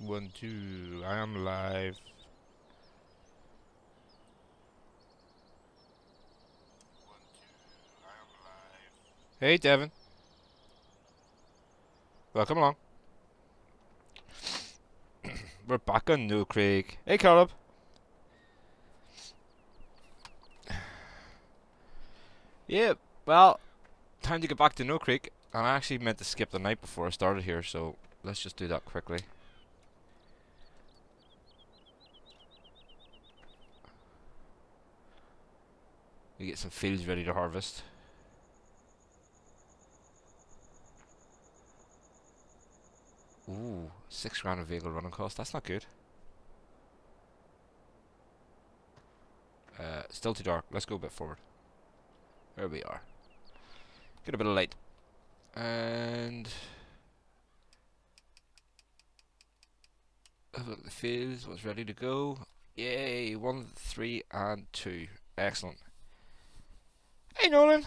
1, 2, I am live. Hey, Devin. Welcome along. We're back on New Creek. Hey, Caleb. Yeah, well, time to get back to No Creek. And I actually meant to skip the night before I started here, so let's just do that quickly. We get some fields ready to harvest. Ooh, 6 grand of vehicle running cost. That's not good. Still too dark. Let's go a bit forward. There we are. Get a bit of light. And have a look at the fields. What's ready to go? Yay! 1, 3, and 2. Excellent. Hey, Nolan.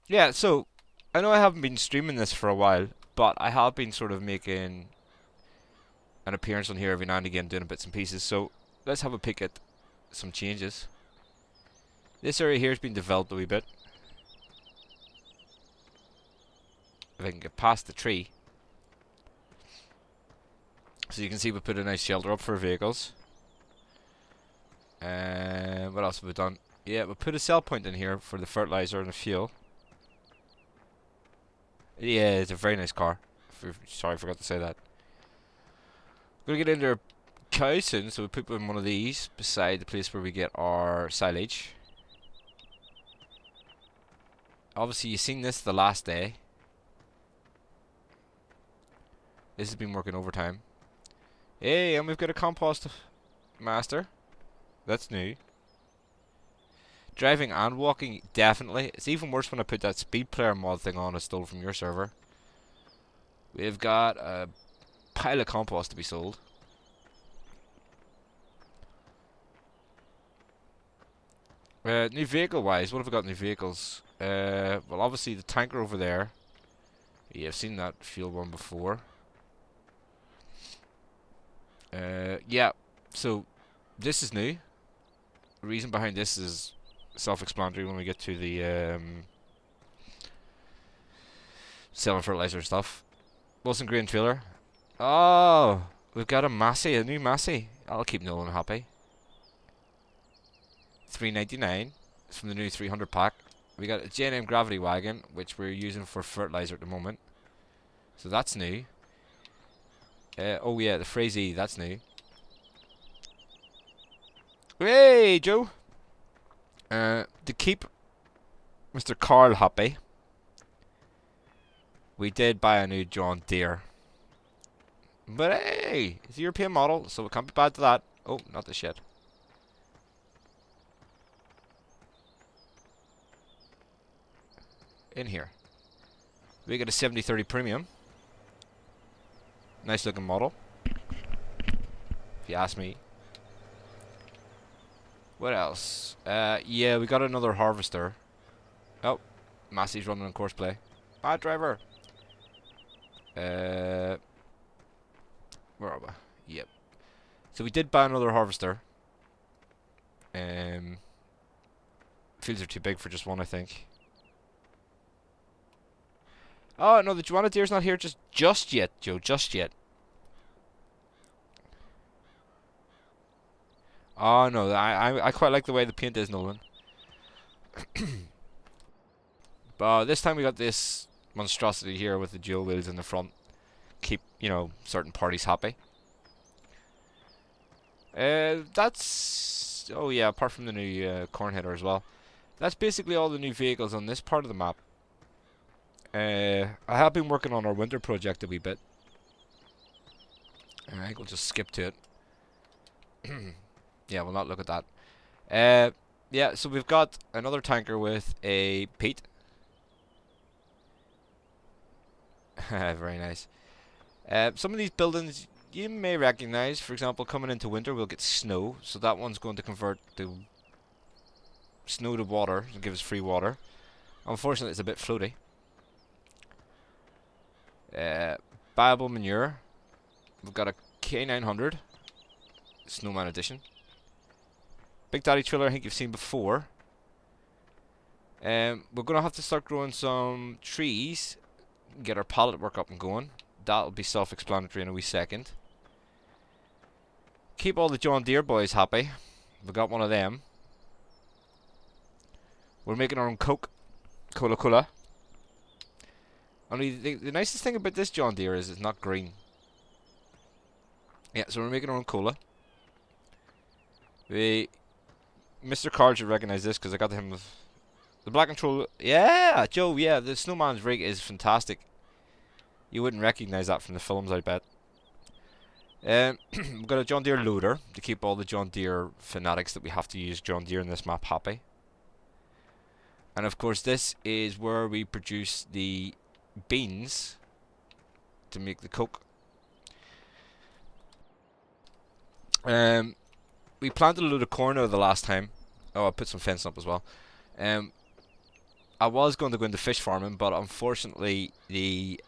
Yeah. So I know I haven't been streaming this for a while, but I have been sort of making an appearance on here every now and again, doing bits and pieces. So let's have a peek at some changes. This area here has been developed a wee bit. If I can get past the tree. So you can see we put a nice shelter up for vehicles. And what else have we done? Yeah, we put a sell point in here for the fertilizer and the fuel. Yeah, it's a very nice car. Sorry, I forgot to say that. We're gonna get into our cows soon, so we put in one of these beside the place where we get our silage. Obviously, you've seen this the last day. This has been working overtime. Hey, and we've got a compost master. That's new. Driving and walking, definitely. It's even worse when I put that speed player mod thing on I stole from your server. We've got a pile of compost to be sold. New vehicle wise, what have we got new vehicles? Well, obviously the tanker over there. Yeah, I've seen that fuel one before. Yeah, so this is new. The reason behind this is self-explanatory when we get to the selling fertilizer stuff. Wilson Grain Trailer. Oh, we've got a Massey, a new Massey. I'll keep Nolan happy. $3.99. It's from the new 300 pack. We got a J&M Gravity Wagon, which we're using for fertilizer at the moment. So that's new. Oh yeah, the Frazee, that's new. Hey, Joe! To keep Mr. Carl happy, we did buy a new John Deere. But hey, it's a European model, so it can't be bad to that. Oh, not the shit. In here. We got a 7030 Premium. Nice looking model, if you ask me. What else? Yeah, we got another harvester. Oh, Massey's running on course play. Bad driver. Where are we? Yep. So we did buy another harvester. Fields are too big for just one, I think. Oh no, the Joanna Deere's not here just yet, Joe. Just yet. Oh no, I quite like the way the paint is, Nolan. But this time we got this monstrosity here with the dual wheels in the front. Keep, certain parties happy. That's... Oh yeah, apart from the new corn header as well. That's basically all the new vehicles on this part of the map. I have been working on our winter project a wee bit. I think we'll just skip to it. Yeah, we'll not look at that. Yeah, so we've got another tanker with a Pete. Very nice. Some of these buildings you may recognize. For example, coming into winter we'll get snow, so that one's going to convert the snow to water and give us free water. Unfortunately, it's a bit floaty. viable manure. We've got a K900 Snowman Edition. Big Daddy trailer I think you've seen before. We're gonna have to start growing some trees, get our pallet work up and going. That'll be self-explanatory in a wee second. Keep all the John Deere boys happy. We got one of them. We're making our own Coke, Cola. Only the nicest thing about this John Deere is it's not green. Yeah, so we're making our own cola. Mr. Carl should recognize this because I got him with the black control. Yeah, Joe. Yeah, the Snowman's rig is fantastic. You wouldn't recognize that from the films, I bet. We've got a John Deere loader to keep all the John Deere fanatics that we have to use John Deere in this map happy. And of course, this is where we produce the beans to make the Coke. We planted a load of corn out the last time. Oh, I put some fence up as well. I was going to go into fish farming, but unfortunately the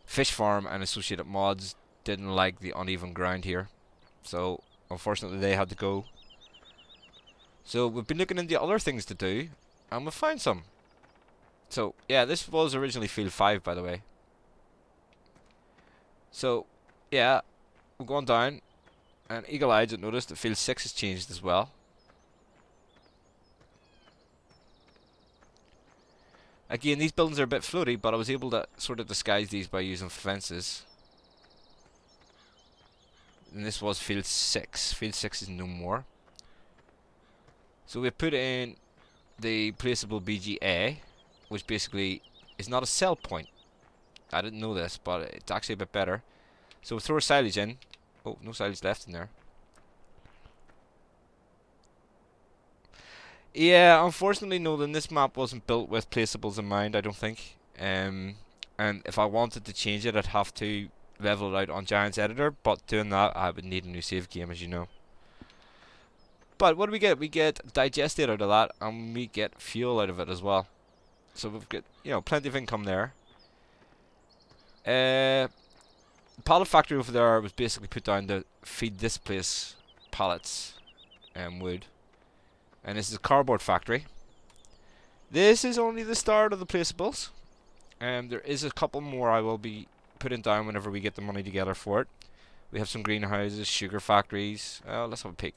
fish farm and associated mods didn't like the uneven ground here. So unfortunately they had to go. So we've been looking into other things to do, and we've found some. So yeah, this was originally field 5, by the way. So yeah, we're going down, and eagle-eyed have noticed that field 6 has changed as well. Again, these buildings are a bit floaty, but I was able to sort of disguise these by using fences. And this was field 6. Field 6 is no more. So we put in the placeable BGA, which basically is not a sell point. I didn't know this, but it's actually a bit better. So we'll throw our silage in. Oh, no silage left in there. Yeah, unfortunately, Nolan, this map wasn't built with placeables in mind, I don't think. And if I wanted to change it, I'd have to level it out on Giant's Editor, but doing that, I would need a new save game, as you know. But what do we get? We get digestate out of that, and we get fuel out of it as well. So we've got, you know, plenty of income there. The pallet factory over there was basically put down to feed this place pallets and wood. And this is a cardboard factory. This is only the start of the placeables. There is a couple more I will be putting down whenever we get the money together for it. We have some greenhouses, sugar factories. Let's have a peek.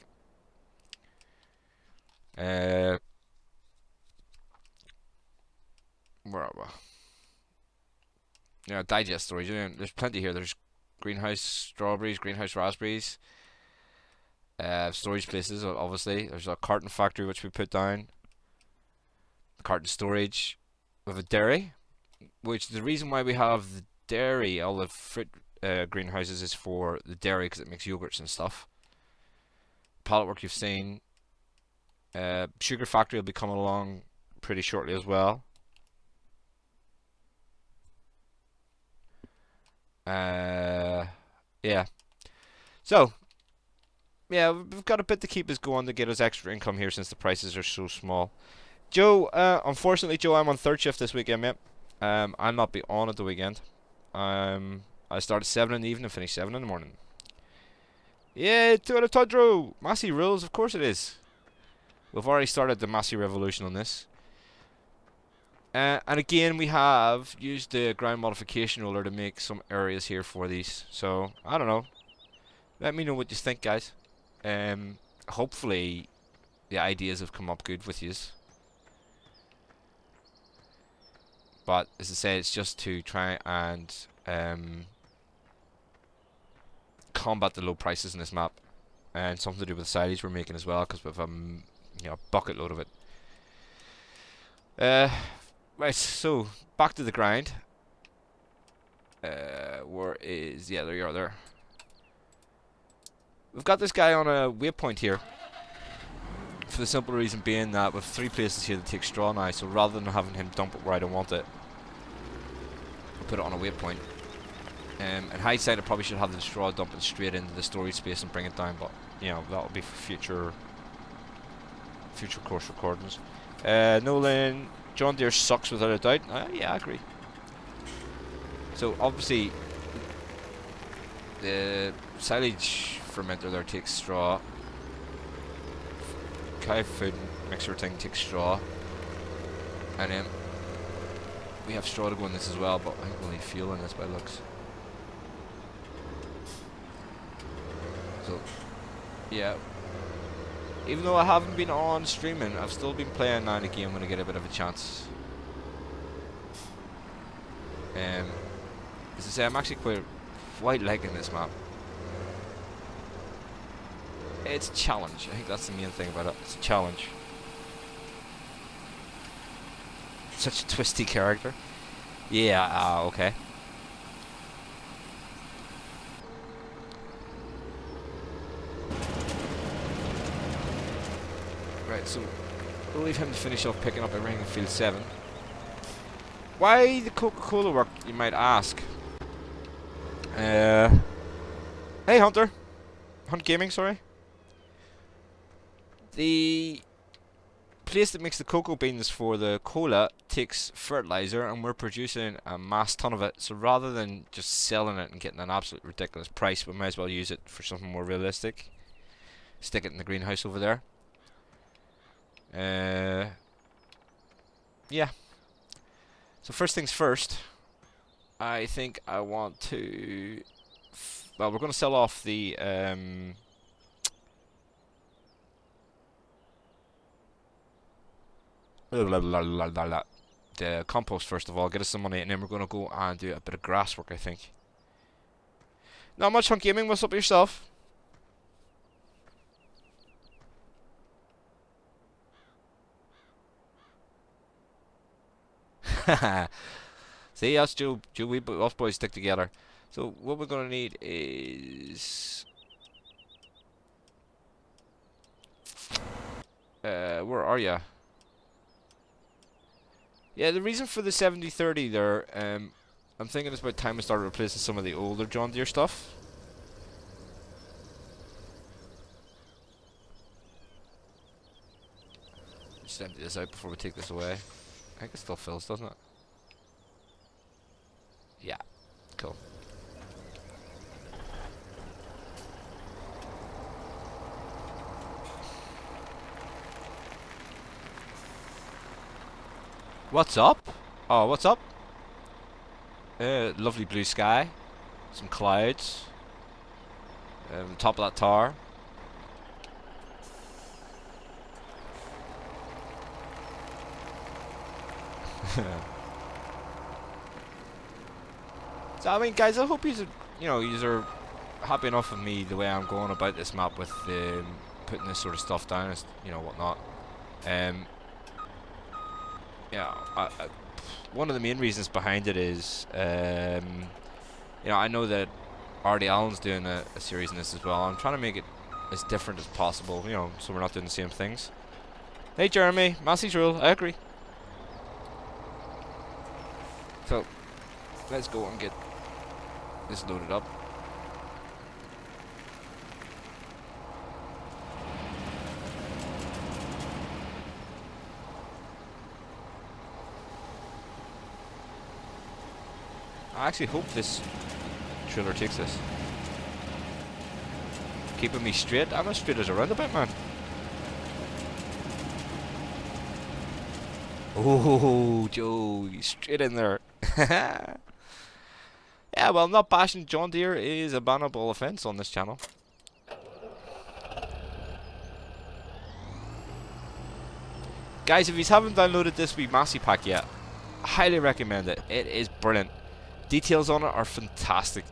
Where are we? Yeah, digest storage. There's plenty here. There's greenhouse strawberries, greenhouse raspberries. Storage places, obviously. There's a carton factory which we put down. Carton storage. We have a dairy, which the reason why we have the dairy, all the fruit greenhouses, is for the dairy because it makes yogurts and stuff. Pallet work you've seen. Sugar factory will be coming along pretty shortly as well. Yeah. So, yeah, we've got a bit to keep us going to get us extra income here since the prices are so small. Joe, unfortunately, Joe, I'm on third shift this weekend, mate. I'll not be on at the weekend. I start at 7 in the evening and finish 7 in the morning. Yeah, 2 out of Tundro! Massey rules, of course it is. We've already started the Massey revolution on this. And again, we have used the ground modification roller to make some areas here for these. So, I don't know. Let me know what you think, guys. Hopefully, the ideas have come up good with yous. But, as I say, it's just to try and combat the low prices in this map. And something to do with the silage we're making as well, because we have a bucket load of it. Right, so back to the grind. Where is... Yeah, there you are there. We've got this guy on a waypoint here. For the simple reason being that with 3 places here to take straw now, so rather than having him dump it where I don't want it, I'll put it on a waypoint. In hindsight, I probably should have the straw dump it straight into the storage space and bring it down, but, you know, that'll be for future course recordings. Nolan, John Deere sucks without a doubt. Yeah, I agree. So obviously the silage fermenter there takes straw. Cow food mixer thing takes straw. And then we have straw to go in this as well, but I think we'll need fuel in this by looks. So yeah. Even though I haven't been on streaming, I've still been playing now and again when I get a bit of a chance. As I say, I'm actually quite liking this map. It's a challenge. I think that's the main thing about it. It's a challenge. Such a twisty character. Yeah, okay. Right, so we'll leave him to finish off picking up everything in field 7. Why the Coca-Cola work, you might ask? Hey Hunter. Hunt Gaming, sorry. The place that makes the cocoa beans for the cola takes fertilizer, and we're producing a mass ton of it. So rather than just selling it and getting an absolute ridiculous price, we might as well use it for something more realistic. Stick it in the greenhouse over there. Yeah. So first things first, I think I want to... Well, we're going to sell off the... the compost first of all, get us some money, and then we're going to go and do a bit of grass work, I think. Not much, Hunt Gaming. What's up with yourself? See, us us boys stick together. So what we're going to need is... where are ya? Yeah, the reason for the 70-30 there, I'm thinking it's about time we start replacing some of the older John Deere stuff. Just empty this out before we take this away. I think it still fills, doesn't it? Yeah, cool. What's up? Oh, what's up? Lovely blue sky. Some clouds. Top of that tower. So I mean, guys, I hope you are happy enough with me the way I'm going about this map with putting this sort of stuff down, whatnot. Yeah, one of the main reasons behind it is, I know that RDAllen's doing a series in this as well. I'm trying to make it as different as possible, so we're not doing the same things. Hey Jeremy, Massey's rule, I agree. So, let's go and get this loaded up. I actually hope this trailer takes this. Keeping me straight. I'm as straight as a roundabout, man. Oh, Joe, straight in there. Yeah, well, not bashing John Deere is a bannable offence on this channel. Guys, if you haven't downloaded this wee Massey pack yet, I highly recommend it. It is brilliant. Details on it are fantastic.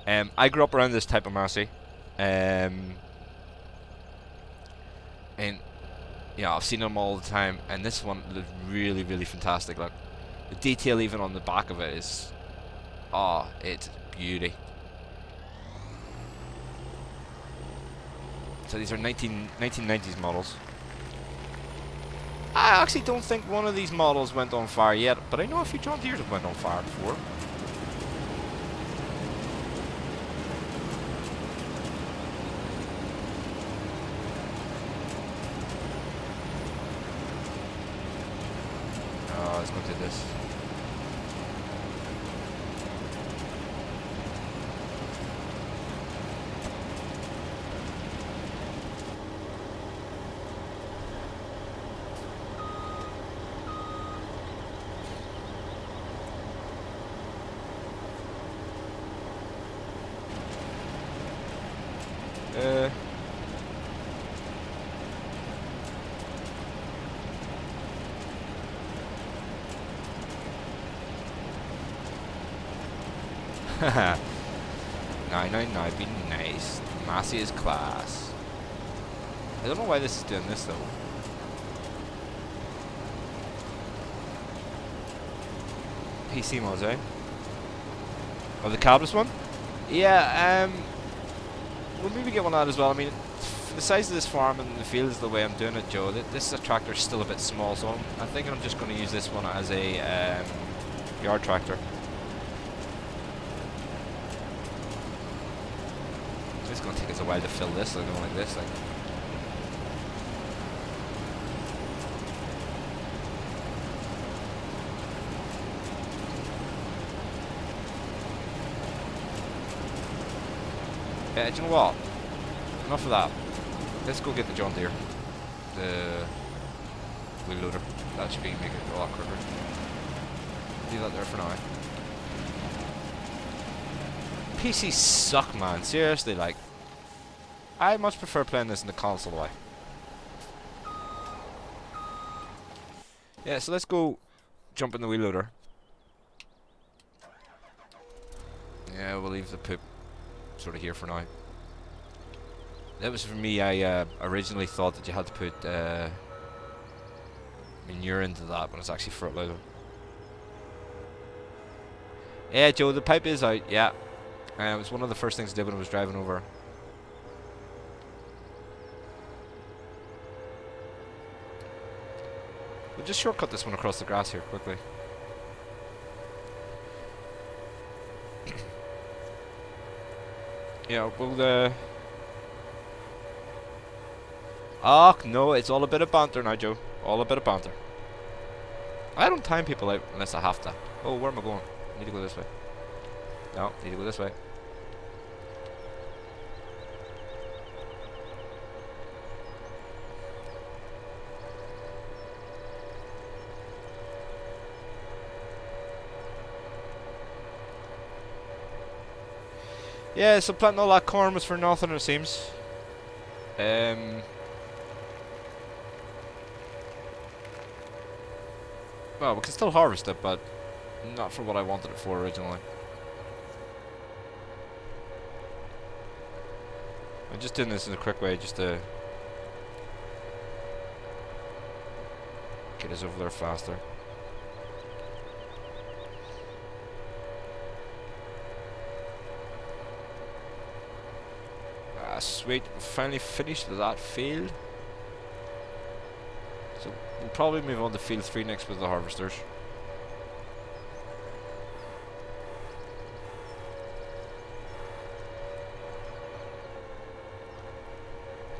I grew up around this type of Massey. And yeah, I've seen them all the time, and this one looks really, really fantastic. Like the detail even on the back of it is, it's beauty. So these are 1990s models. I actually don't think one of these models went on fire yet, but I know a few John Deere's have went on fire before. Let's go do this. Haha. No, be nice. Massey is class. I don't know why this is doing this though. PC mods, eh? Oh, the cabless one? Yeah, we'll maybe get one out as well. I mean, the size of this farm and the fields, the way I'm doing it, Joe, this tractor is still a bit small, so I'm thinking I'm just going to use this one as a yard tractor. It's going to take us a while to fill this, like going like this, like. Yeah, do you know what? Enough of that. Let's go get the John Deere. The wheel loader. That should be making it a lot quicker. Leave that there for now. PCs suck, man. Seriously, like. I much prefer playing this in the console way. Yeah, so let's go jump in the wheel loader. Yeah, we'll leave the poop sort of here for now. That was for me. I originally thought that you had to put manure into that when it's actually fertilizer. Yeah, Joe, the pipe is out. Yeah, it was one of the first things I did when I was driving over. We'll just shortcut this one across the grass here quickly. Yeah, we'll oh, no, it's all a bit of banter now, Joe. All a bit of banter. I don't time people out unless I have to. Oh, where am I going? I need to go this way. No, need to go this way. Yeah, so planting all that corn was for nothing, it seems. Well, we can still harvest it, but not for what I wanted it for originally. I'm just doing this in a quick way, just to get us over there faster. Ah, sweet. We finally finished that field. So we'll probably move on to field 3 next with the harvesters.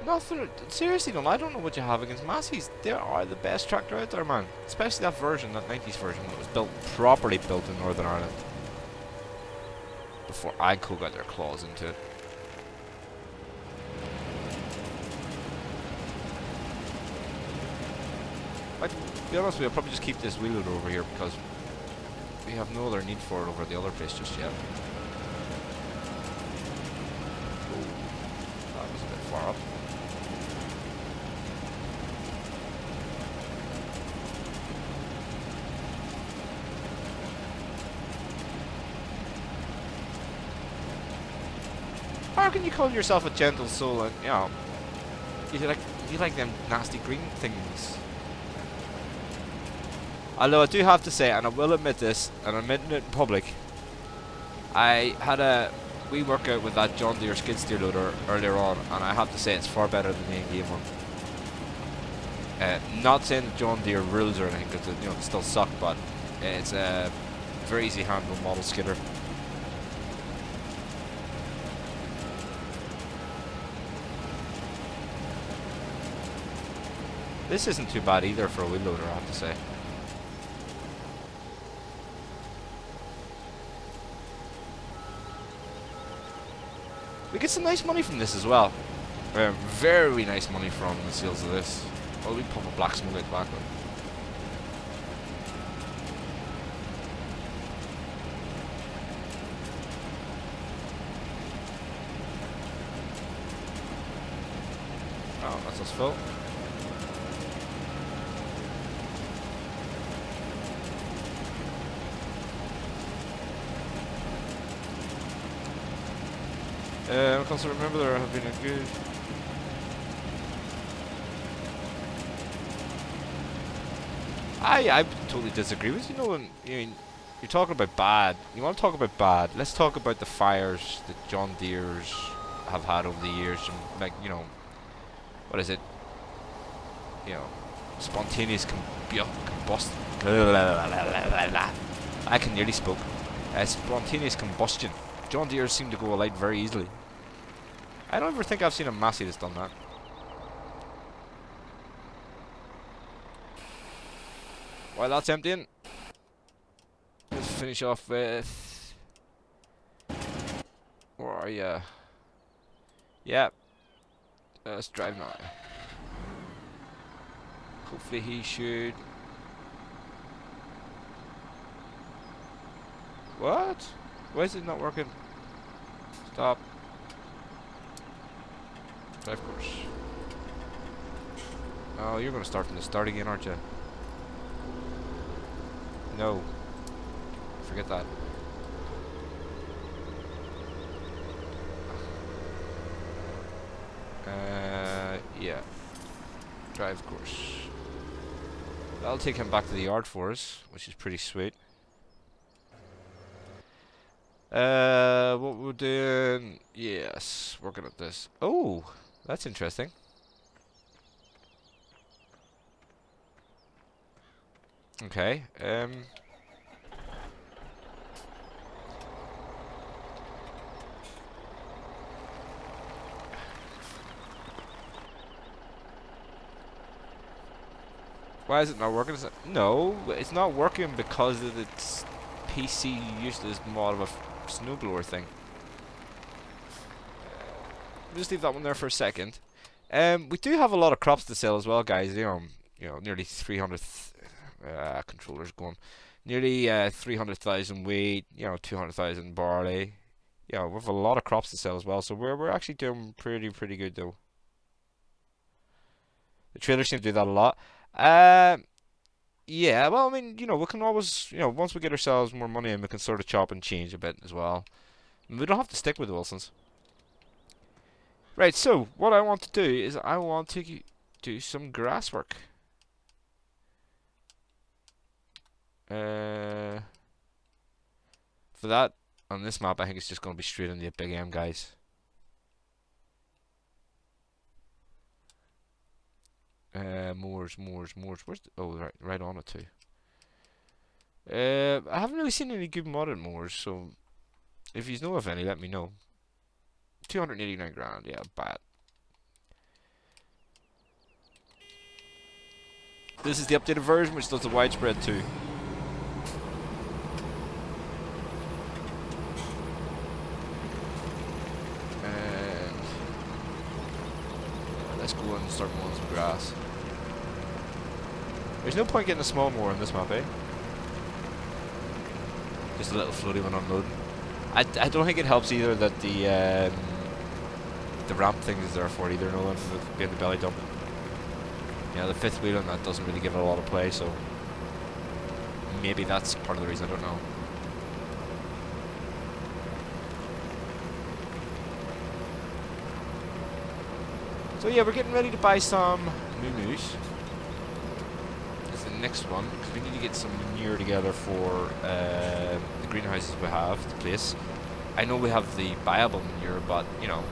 Nothing. Seriously, no, I don't know what you have against Massey's. They are the best tractor out there, man. Especially that version, that 90s version, that was built properly built in Northern Ireland. Before AGCO got their claws into it. Like, to be honest with you, I'll probably just keep this wheel loader over here because we have no other need for it over the other place just yet. Oh, that was a bit far up. How can you call yourself a gentle soul and, you know, you like them nasty green things? Although I do have to say, and I will admit this, and I'm admitting it in public, I had a wee workout with that John Deere skid steer loader earlier on, and I have to say it's far better than the in-game one. Not saying that John Deere rules or anything, because you know, they still suck, but it's a very easy handle model skidder. This isn't too bad either for a wheel loader, I have to say. We get some nice money from this as well. Very nice money from the sales of this. Well, we pump a black smoke out the back though. Oh, that's us full. McConsole, remember there have been a good... I totally disagree with you. You know, when you're talking about bad, you want to talk about bad. Let's talk about the fires that John Deere's have had over the years. Like, you know, what is it? You know, spontaneous combustion. I can nearly spoke. Spontaneous combustion. John Deere seem to go alight very easily. I don't ever think I've seen a Massey that's done that. While that's emptying, let's finish off with... Where are ya? Yeah. Let's drive now. Hopefully he should... What? Why is it not working? Stop. Drive course. Oh, you're going to start from the start again, aren't you? No. Forget that. Yeah. Drive course. That'll take him back to the yard for us, which is pretty sweet. What we're doing... Yes, working at this. Oh, that's interesting. Okay, why is it not working? No, it's not working because of its PC useless mod of a snowblower thing. Just leave that one there for a second. We do have a lot of crops to sell as well, guys. You know, nearly 300 controllers going. Nearly 300,000 wheat. You know, 200,000 barley. Yeah, we have a lot of crops to sell as well. So we're actually doing pretty good though. The traders seem to do that a lot. Yeah, well, I mean, you know, we can always, you know, once we get ourselves more money in, we can sort of chop and change a bit as well. And we don't have to stick with the Wilsons. Right, so, what I want to do is I want to do some grass work. For that, on this map, I think it's just going to be straight into the big M, guys. Moors. Where's the, right on it too. I haven't really seen any good modded moors, so if you know of any, let me know. 289 grand, yeah, bad. This is the updated version, which does the widespread too. And let's go and start mowing some grass. There's no point getting a small mower on this map, eh? Just a little floaty one unloading. I don't think it helps either that the ramp thing is there for either, no one with being the belly dump. Yeah, the fifth wheel on that doesn't really give it a lot of play, so maybe that's part of the reason, I don't know. So yeah, we're getting ready to buy some moo-moos. That's the next one, because we need to get some manure together for the greenhouses we have to place. I know we have the viable manure, but, you know,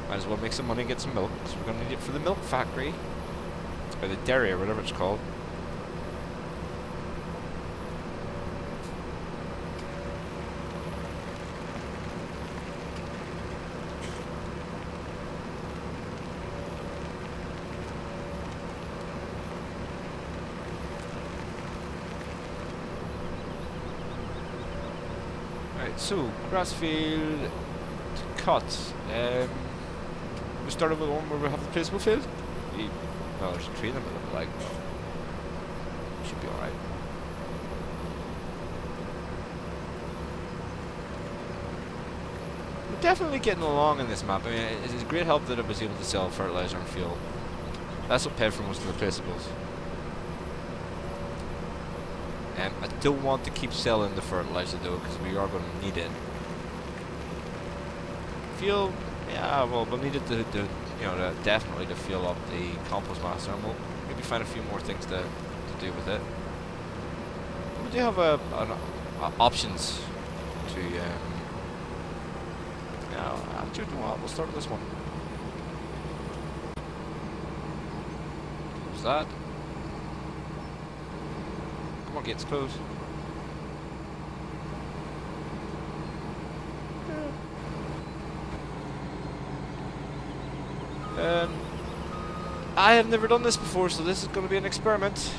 might as well make some money and get some milk, because we're going to need it for the milk factory. Or the dairy, or whatever it's called. Right, so, grass field to cut. We started with one where we have the placeable field. No, there's a tree in the middle of the leg. Should be alright. definitely getting along in this map. I mean, it's a great help that I was able to sell fertilizer and fuel. That's what paid for most of the replaceables. I don't want to keep selling the fertilizer though, because we are going to need it. Fuel, yeah, well, we'll need it to you know, definitely to fuel up the compost master, and we'll maybe find a few more things to do with it. But we do have options to, actually, you know what, we'll start with this one. Close that. Come on, gates closed. I have never done this before, so this is going to be an experiment.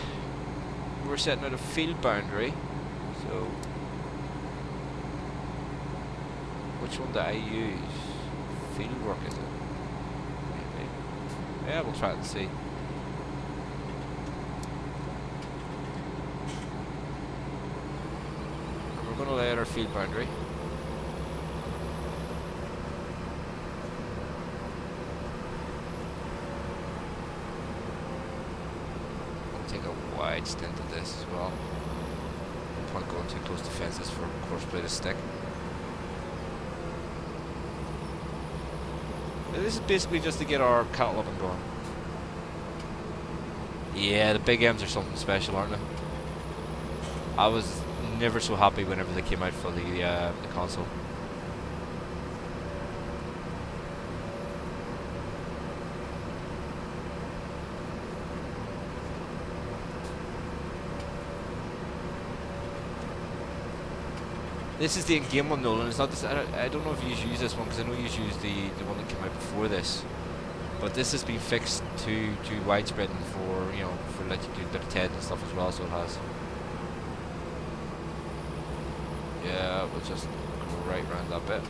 We're setting out a field boundary. So, which one do I use? Field work, is it? Maybe. Yeah, we'll try it and see. And we're going to lay out our field boundary. Wide stint of this as well. No point going too close to fences for course play to stick. This is basically just to get our cattle up and going. Yeah, the big M's are something special, aren't they? I was never so happy whenever they came out for the console. This is the in-game one, Nolan. It's not this. I don't know if you use this one, because I know you used the one that came out before this. But this has been fixed to widespreading for, you know, for like you do bit of TED and stuff as well. So it has. Yeah, we'll just go right around that bit.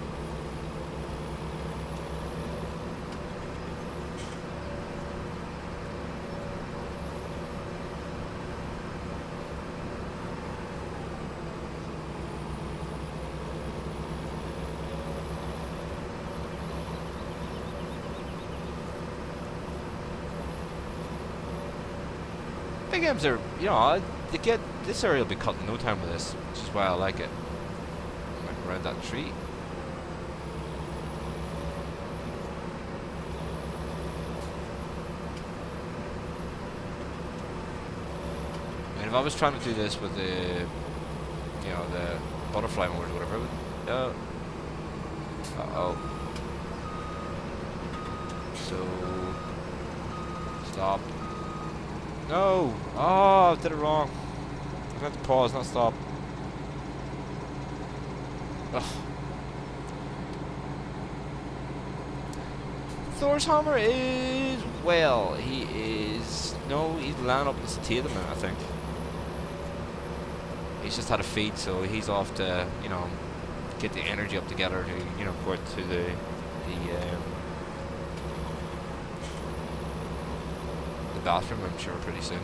Big M's are, you know, they get, this area will be cut in no time with this, which is why I like it. Like around that tree. And if I was trying to do this with the, you know, the butterfly mode or whatever, it would, uh-oh. So, stop. No! Oh, I did it wrong. I meant to pause, not stop. Ugh. Thor's hammer is, well, he is, no, he's landing up in the at the minute, I think. He's just had a feed, so he's off to, you know, get the energy up together to, you know, go out to the bathroom, I'm sure, pretty soon.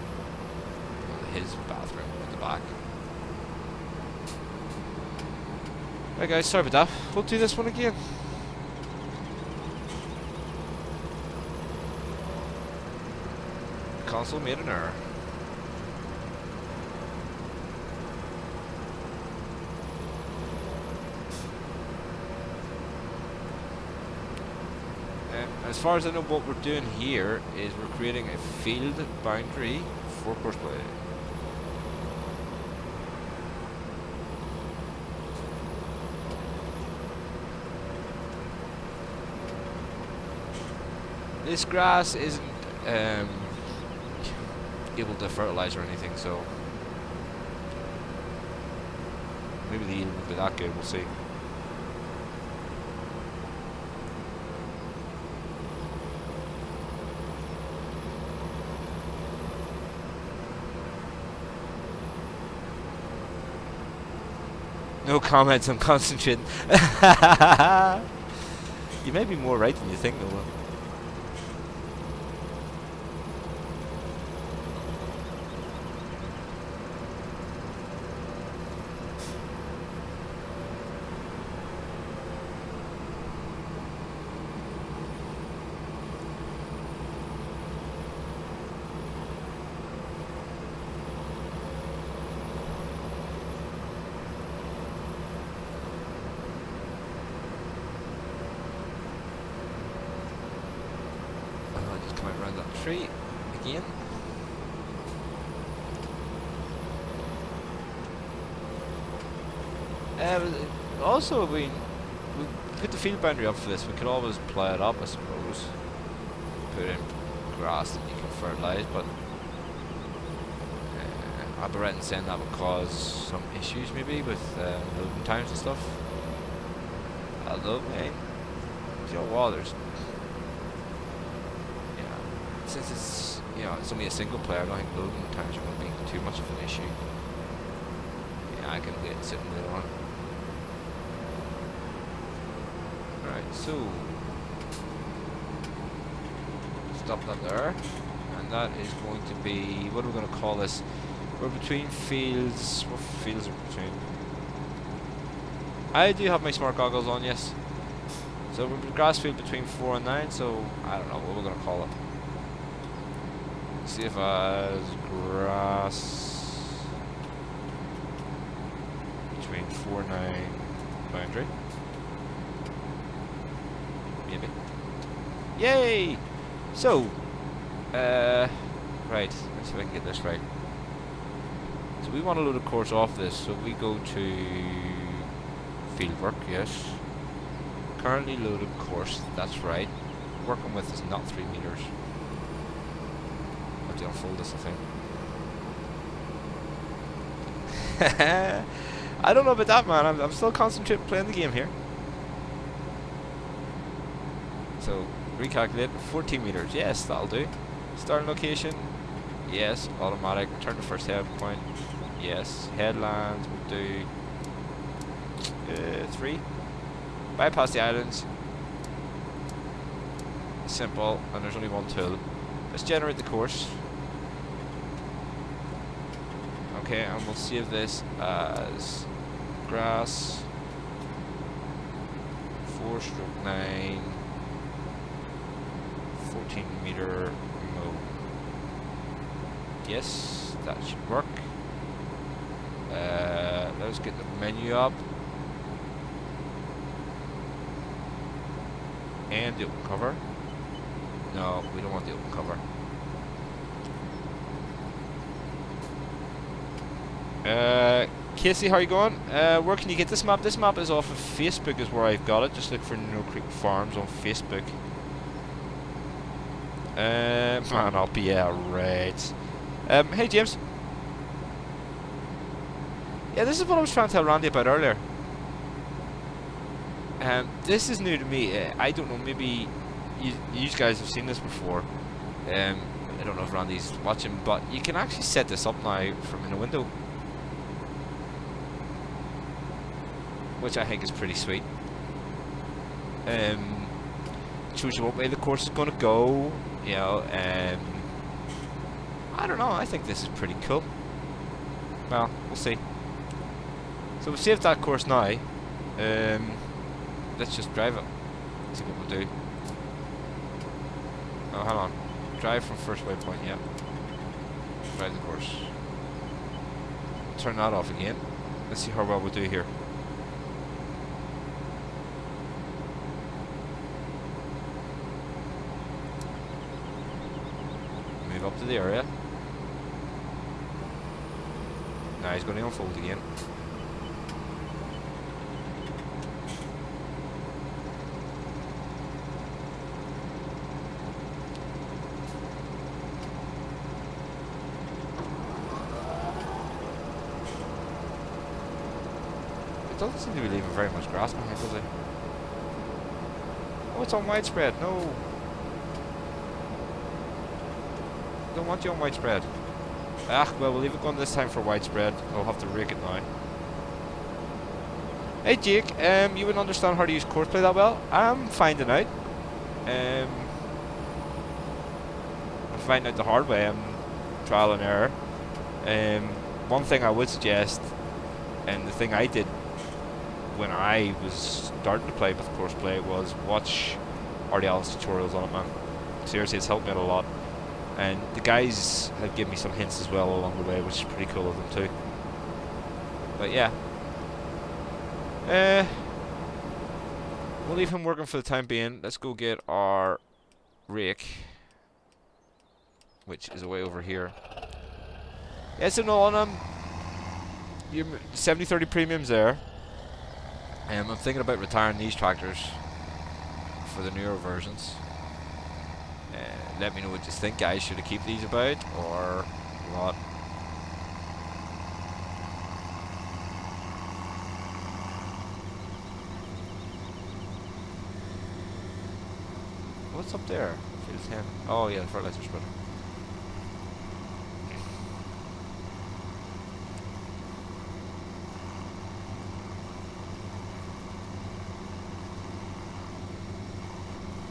His bathroom at the back. Right guys, sorry about that. We'll do this one again. The console made an error. As far as I know, what we're doing here is we're creating a field boundary for course play. This grass isn't able to fertilize or anything, so maybe the yield won't be that good, we'll see. No comments, I'm concentrating. You may be more right than you think, though. 3 again. Also, we put the field boundary up for this. We could always plough it up, I suppose. Put in grass that you can fertilise, but I'd be right in saying that would cause some issues maybe with loading times and stuff. Although, hey, you know what? There's since it's it's only a single player, I don't think loading times are going to be too much of an issue. Yeah, I can wait sitting there on. Right, so stop that there, and that is going to be, what are we going to call this? We're between fields. What fields are between? I do have my smart goggles on, yes. So we're in grass field between 4 and 9. So I don't know what we're going to call it. See if as grass between 4 and 9 boundary. Maybe. Yay! So, right. Let's see if I can get this right. So we want to load a course off this. So we go to fieldwork. Yes. Currently loaded course. That's right. Working with is not 3 meters. I have to unfold this, I think. I don't know about that, man. I'm still concentrating playing the game here. So, recalculate. 14 meters. Yes, that'll do. Starting location. Yes. Automatic. Return to first head point. Yes. Headlands. We'll do 3. Bypass the islands. Simple. And there's only one tool. Let's generate the course. Okay, and we'll save this as grass 4/9 14 meter mow. Yes, that should work. Let's get the menu up. And the open cover. No, we don't want the open cover. Casey, how are you going? Where can you get this map? This map is off of Facebook is where I've got it. Just look for No Creek Farms on Facebook. Man up, yeah, right. Hey James. Yeah, this is what I was trying to tell Randy about earlier. This is new to me. I don't know, maybe you guys have seen this before. I don't know if Randy's watching, but you can actually set this up now from in a window, which I think is pretty sweet. Shows you what way the course is going to go, you know. I don't know, I think this is pretty cool. Well, we'll see. So we'll save that course now. Let's just drive it. See what we'll do. Oh, hang on. Drive from first waypoint, yeah. Drive the course. Turn that off again. Let's see how well we'll do here. Move up to the area. Now he's going to unfold again. Doesn't seem to be leaving very much grass behind, does it? Oh, it's on widespread. No. Don't want you on widespread. Ah, well, we'll leave it going this time for widespread. I'll have to rake it now. Hey, Jake. You wouldn't understand how to use courseplay that well. I'm finding out. I'm finding out the hard way. I'm trial and error. One thing I would suggest, and the thing I did when I was starting to play with courseplay, was watch RDAllen's tutorials on it, man. Seriously, it's helped me out a lot. And the guys have given me some hints as well along the way, which is pretty cool of them too. But yeah. We'll leave him working for the time being. Let's go get our rake. which is way over here. Yeah, so no, on your 7030 premiums there. I'm thinking about retiring these tractors for the newer versions. Let me know what you think, guys. Should I keep these about or what? What's up there? Field 10. Oh yeah, the fertilizer spreader.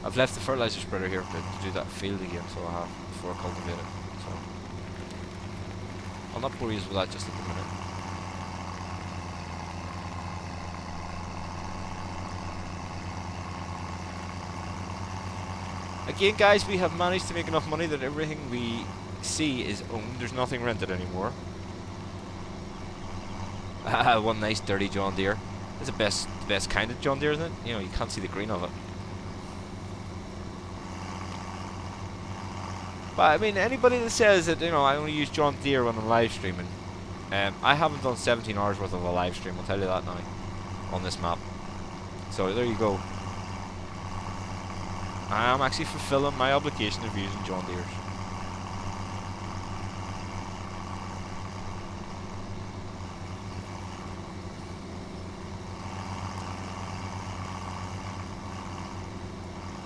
I've left the fertilizer spreader here to do that field again, so I have before I cultivate it. So I'll not bore you with that just at the minute. Again, guys, we have managed to make enough money that everything we see is owned. There's nothing rented anymore. One nice dirty John Deere. It's the best kind of John Deere, isn't it? You know, you can't see the green of it. But I mean, anybody that says that, you know, I only use John Deere when I'm live streaming, I haven't done 17 hours worth of a live stream, I'll tell you that now, on this map. So there you go. I am actually fulfilling my obligation of using John Deere's.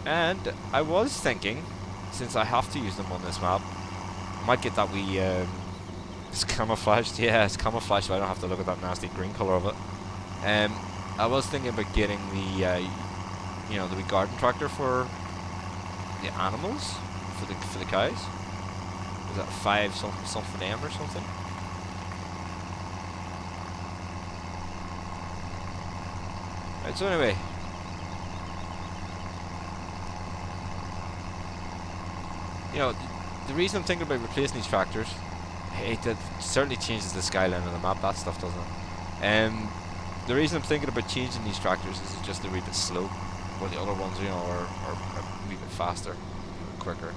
And I was thinking, since I have to use them on this map, I might get that wee, it's camouflaged, yeah, it's camouflaged so I don't have to look at that nasty green colour of it. I was thinking about getting the, you know, the wee garden tractor for the animals, for the cows. Is that 5 something M or something? Right, so anyway. You know, the reason I'm thinking about replacing these tractors, that certainly changes the skyline of the map, that stuff doesn't it? The reason I'm thinking about changing these tractors is it's just a wee bit slow, while the other ones, you know, are a wee bit faster, quicker.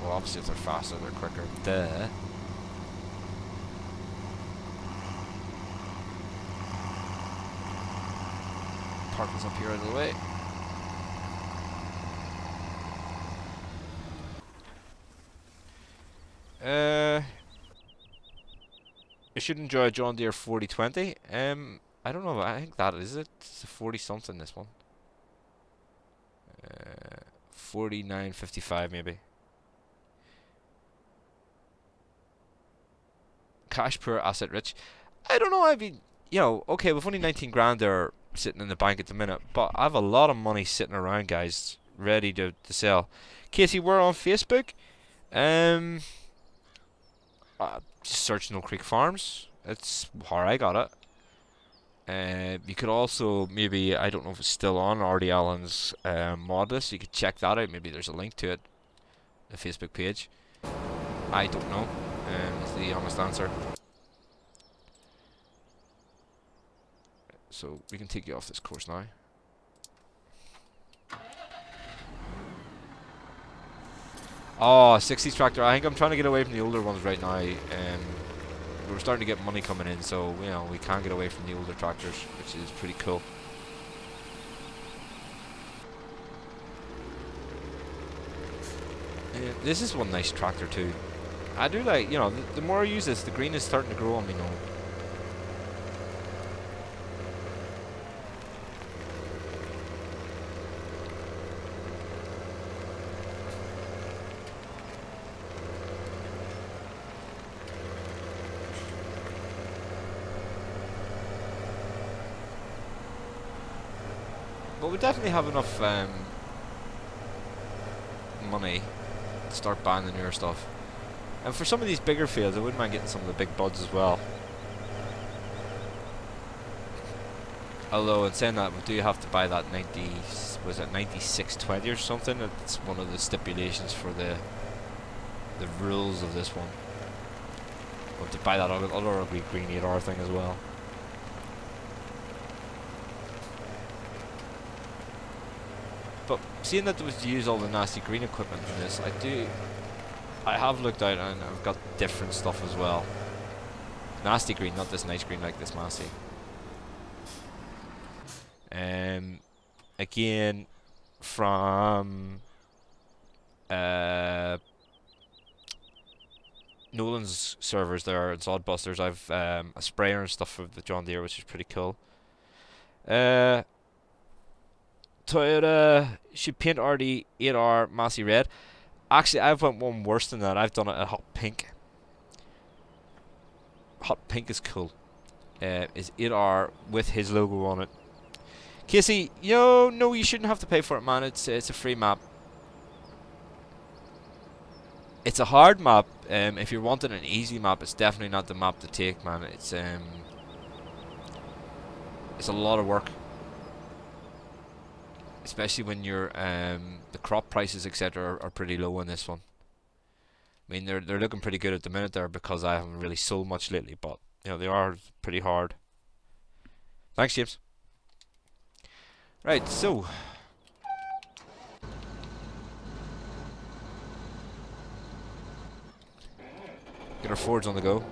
Well, obviously if they're faster, they're quicker. Duh. Parking's up here out of the way. You should enjoy a John Deere 4020. I don't know. I think that is it. It's a 40 something. This one. 49.55 maybe. Cash poor, asset rich. I don't know. I mean, you know, okay, we've only 19 grand there sitting in the bank at the minute, but I have a lot of money sitting around, guys, ready to sell. Casey, we're on Facebook. Just search No Creek Farms. That's how I got it. You could also maybe, I don't know if it's still on RDAllen's mod list. You could check that out. Maybe there's a link to it, the Facebook page. I don't know. Is the honest answer. So we can take you off this course now. Oh, 60s tractor. I think I'm trying to get away from the older ones right now. We're starting to get money coming in, so you know we can get away from the older tractors, which is pretty cool. This is one nice tractor too. I do like, you know, the more I use this, the green is starting to grow on me now. But we definitely have enough money to start buying the newer stuff. And for some of these bigger fields, I wouldn't mind getting some of the big buds as well. Although, in saying that, we do have to buy that 90, was it 9620 or something? It's one of the stipulations for the rules of this one. We have to buy that other ugly green 8R thing as well. But seeing that there was to use all the nasty green equipment in this, I have looked out and I've got different stuff as well. Nasty green, not this nice green like this Massey. Again, from Nolan's servers there, it's Oddbusters. I've a sprayer and stuff for the John Deere, which is pretty cool. Toyota should paint RD8R Massey red. Actually, I've went one worse than that. I've done it at hot pink. Hot pink is cool. Is 8R with his logo on it. Casey, no, you shouldn't have to pay for it, man. It's a free map. It's a hard map. If you're wanting an easy map, it's definitely not the map to take, man. It's a lot of work, especially when you're the crop prices, etc., are pretty low on this one. I mean, they're looking pretty good at the minute there because I haven't really sold much lately, but they are pretty hard. Thanks, James. Right, so get our Fords on the go.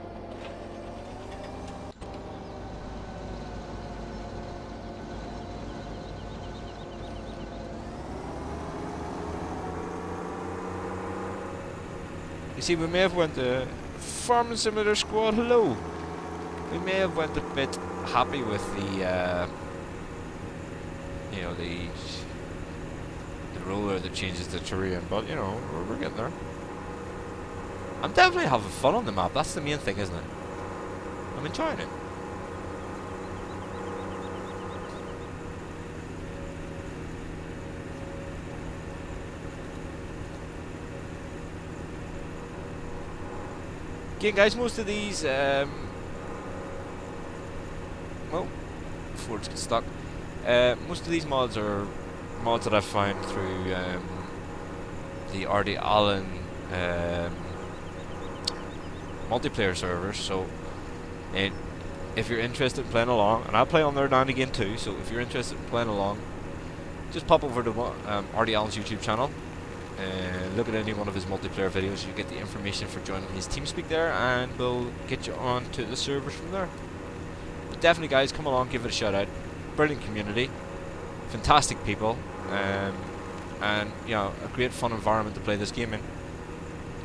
You see, we may have went to Farming Simulator Squad. Hello. We may have went a bit happy with the roller that changes the terrain, but we're getting there. I'm definitely having fun on the map. That's the main thing, isn't it? I'm enjoying it. Again, guys, most of these, well, before it's get stuck, most of these mods are mods that I've found through the RDAllen multiplayer servers. So, if you're interested in playing along, and I'll play on there now and again too, so if you're interested in playing along, just pop over to RDAllen's YouTube channel and look at any one of his multiplayer videos. You get the information for joining his TeamSpeak there, and we'll get you on to the servers from there. But definitely, guys, come along, give it a shout out. Brilliant community, fantastic people, and a great fun environment to play this game in.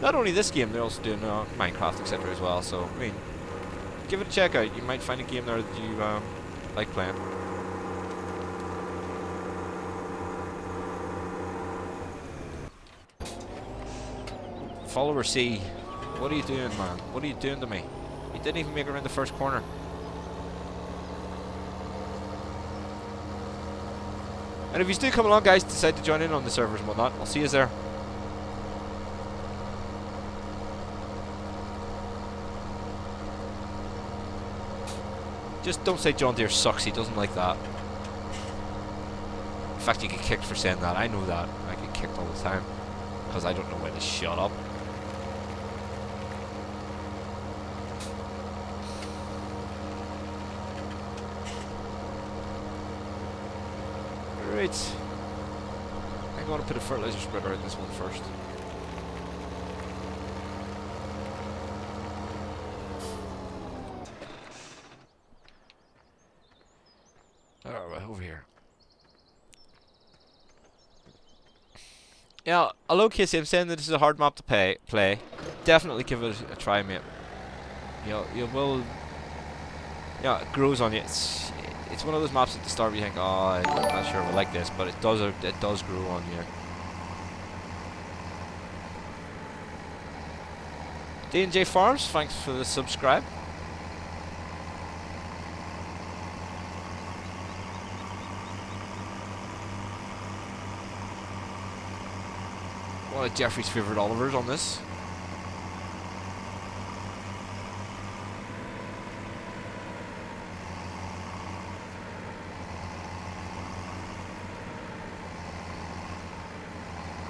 Not only this game, they're also doing Minecraft, etc. as well. So I mean, give it a check out. You might find a game there that you like playing. Follower C, what are you doing, man? What are you doing to me? You didn't even make it around the first corner. And if you do come along, guys, decide to join in on the servers and whatnot, I'll see you there. Just don't say John Deere sucks, he doesn't like that. In fact, you get kicked for saying that, I know that. I get kicked all the time, because I don't know when to shut up. Right. I'm going to put a fertilizer spreader in this one first. Alright, over here. Yeah, hello Casey, I'm saying that this is a hard map to play. Definitely give it a try, mate. You will... Yeah, it grows on you. It's one of those maps at the start where you think, oh, I'm not sure if I like this, but it does grow on you. D&J Farms, thanks for the subscribe. One of Jeffrey's favourite Olivers on this.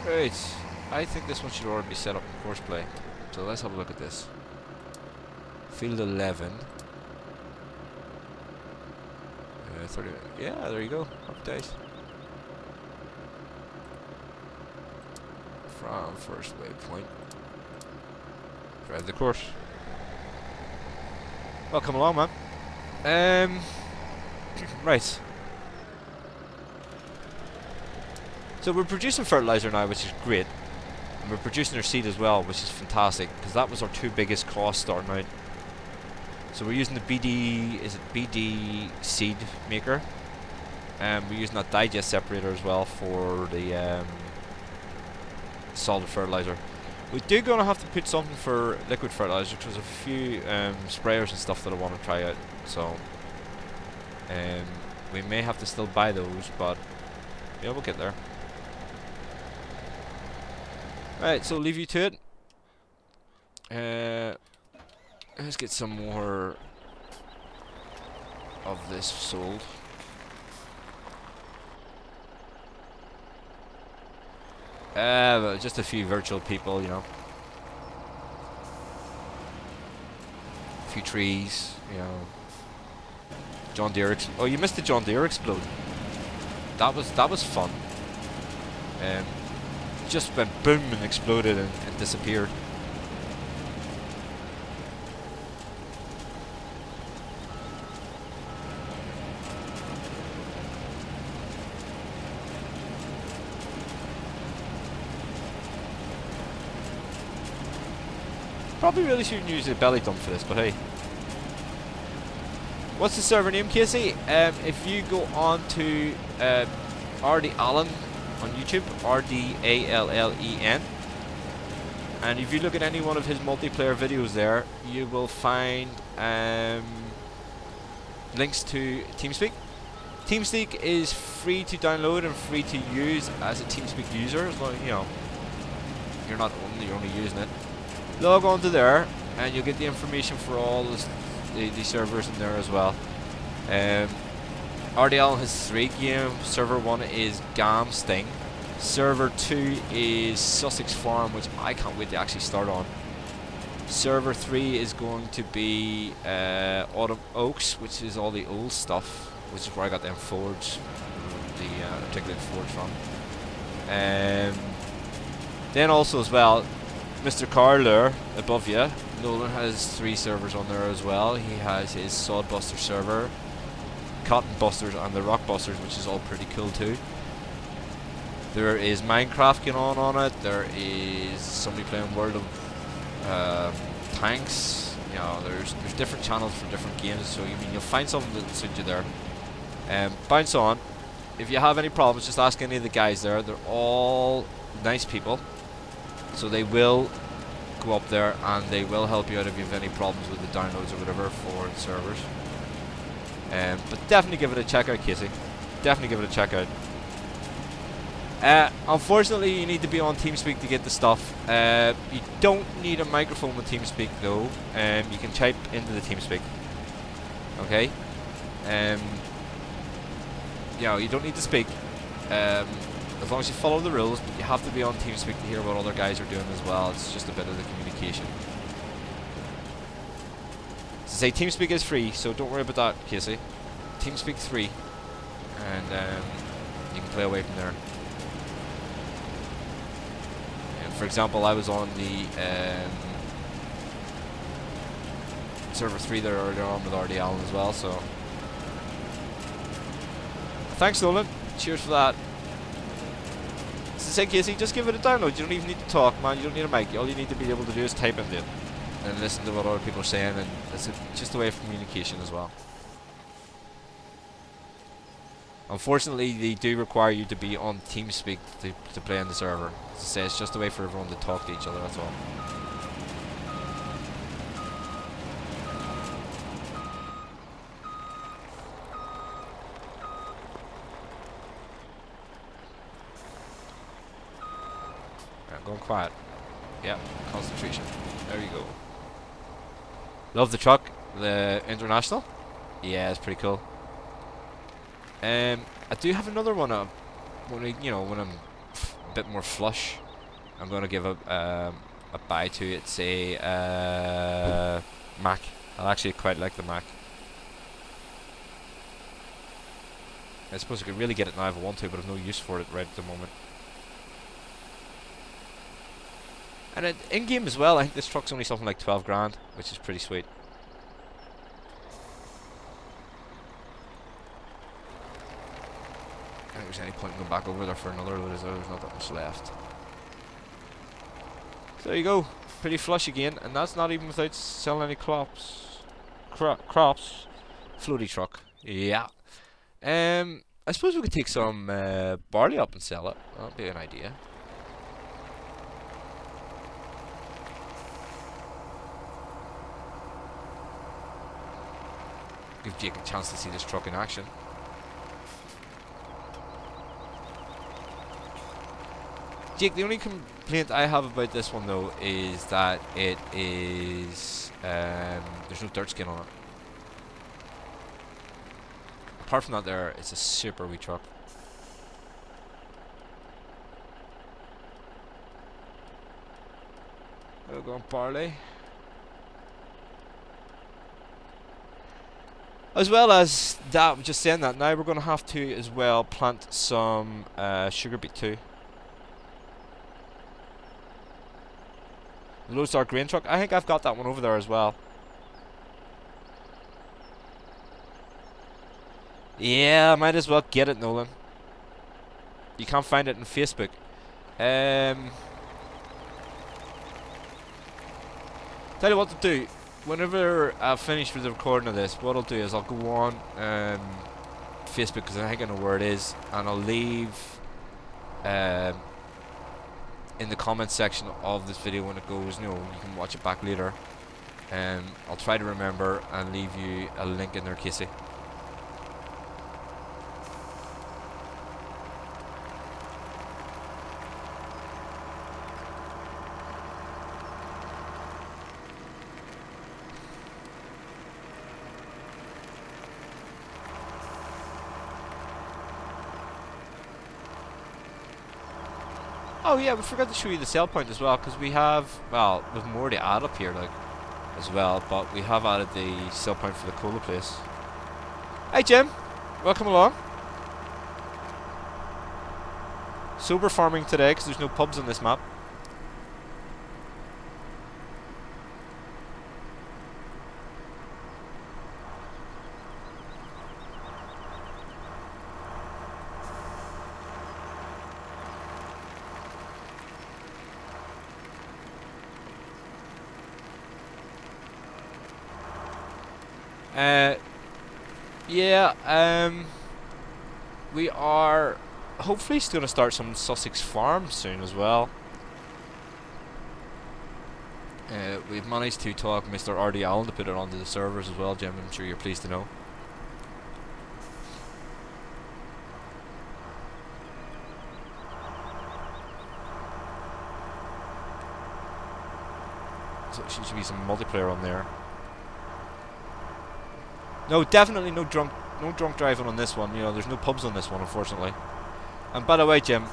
Right, I think this one should already be set up in course play. So let's have a look at this. Field 11. 30. Yeah, there you go. Happy days. from first waypoint. Drive the course. Well, come along, man. Right. So we're producing fertilizer now, which is great. And we're producing our seed as well, which is fantastic, because that was our two biggest costs starting out. So we're using the BD seed maker. And we're using that digest separator as well for the solid fertilizer. We do gonna have to put something for liquid fertilizer, because there's a few sprayers and stuff that I want to try out. So we may have to still buy those, but yeah, we'll get there. Right, so leave you to it. Let's get some more of this sold. Well, just a few virtual people, you know. A few trees, you know. John Deere. Oh, you missed the John Deere explode. That was fun. Just went boom and exploded and disappeared. Probably really shouldn't use a belly dump for this, but hey. What's the server name, Casey? If you go on to RDAllen on YouTube, RDALLEN, and if you look at any one of his multiplayer videos there, you will find links to TeamSpeak. TeamSpeak is free to download and free to use as a TeamSpeak user, as long as, you know, you're only using it. Log on to there, and you'll get the information for all the servers in there as well. RDAllen has 3 games. Server 1 is Gam Sting. Server 2 is Sussex Farm, which I can't wait to actually start on. Server 3 is going to be Autumn Oaks, which is all the old stuff, which is where I got them Fords, the articulated Fords from. Then also as well, Mr. Carler above you, Nolan has 3 servers on there as well. He has his Sodbuster server, Cotton Busters, and the Rock Busters, which is all pretty cool too. There is Minecraft going on it. There is somebody playing World of Tanks. You know, there's different channels for different games. So you'll find something that suits you there. Bounce on. If you have any problems, just ask any of the guys there. They're all nice people. So they will go up there and they will help you out if you have any problems with the downloads or whatever for the servers. But definitely give it a check out, Casey. Definitely give it a check out. Unfortunately, you need to be on TeamSpeak to get the stuff. You don't need a microphone with TeamSpeak though. You can type into the TeamSpeak. Okay. You know, you don't need to speak. As long as you follow the rules, but you have to be on TeamSpeak to hear what other guys are doing as well. It's just a bit of the communication. To say TeamSpeak is free, so don't worry about that, Casey. TeamSpeak's free, and you can play away from there. And for example, I was on the server 3 there earlier on with RDAllen as well. So thanks, Nolan. Cheers for that. Say, Casey, just give it a download. You don't even need to talk, man. You don't need a mic. All you need to be able to do is type into it and listen to what other people are saying, and it's just a way of communication as well. Unfortunately, they do require you to be on TeamSpeak to play on the server. As I say, it's just a way for everyone to talk to each other, that's all. Going quiet. Yeah, concentration. There you go. Love the truck. The International. Yeah, it's pretty cool. I do have another one. When I'm a bit more flush, I'm gonna give a buy to it. Say Mac. I actually quite like the Mac. I suppose I could really get it now if I want to, but I've no use for it right at the moment. And in game as well, I think this truck's only something like 12 grand, which is pretty sweet. I don't think there's any point in going back over there for another load, is there? There's not that much left. So there you go, pretty flush again, and that's not even without selling any crops. Crops. Floaty truck. Yeah. I suppose we could take some barley up and sell it. That'd be an idea. Give Jake a chance to see this truck in action. Jake, the only complaint I have about this one though is that it is there's no dirt skin on it. Apart from that there, it's a super wee truck. We'll go on barley. As well as that, just saying that, now we're going to have to as well plant some sugar beet too. The Lodestar grain truck, I think I've got that one over there as well. Yeah, I might as well get it, Nolan. You can't find it on Facebook. Tell you what to do. Whenever I've finished with the recording of this, what I'll do is I'll go on Facebook, because I think I know where it is, and I'll leave in the comments section of this video when it goes, you can watch it back later. I'll try to remember and leave you a link in there, Casey. Oh yeah, we forgot to show you the sell point as well, because we have, well, we've more to add up here, like, as well, but we have added the sell point for the cola place. Hey Jim, welcome along. Sober farming today, because there's no pubs on this map. We are hopefully still going to start some Sussex farms soon as well. We've managed to talk Mr. RDAllen to put it onto the servers as well, Jim. I'm sure you're pleased to know. So there seems to be some multiplayer on there. No, definitely no drunk driving on this one. There's no pubs on this one, unfortunately. And by the way, Jim,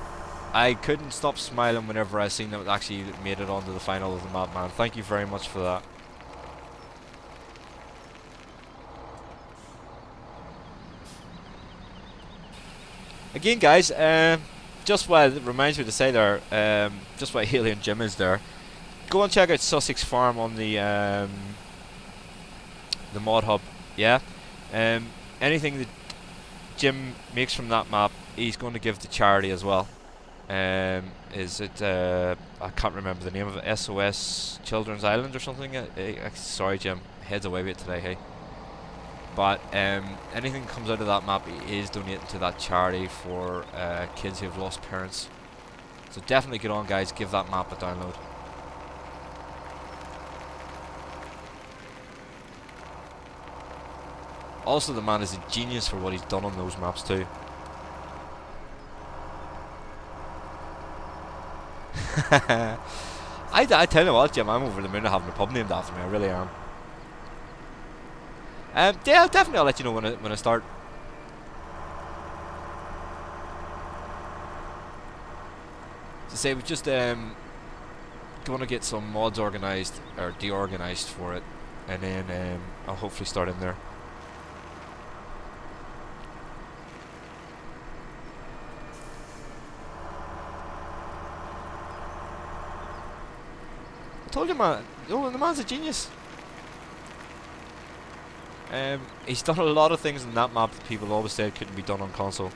I couldn't stop smiling whenever I seen that it actually made it onto the final of the map, man. Thank you very much for that. Again, guys, just while it reminds me to say there, just while Haley and Jim is there, go and check out Sussex Farm on the mod hub. Yeah. Anything that Jim makes from that map, he's going to give to charity as well. Is it? I can't remember the name of it. SOS Children's Island or something. Sorry, Jim. Heads away with it today, hey. But anything that comes out of that map is donating to that charity for kids who have lost parents. So definitely get on, guys. Give that map a download. Also, the man is a genius for what he's done on those maps too. I tell you what, Jim, I'm over the moon of having a pub named after me. I really am. Yeah, definitely. I'll let you know when I start. To say, we just going to get some mods organised or deorganised for it, and then I'll hopefully start in there. I told you, man. Oh, the man's a genius. He's done a lot of things in that map that people always said couldn't be done on console.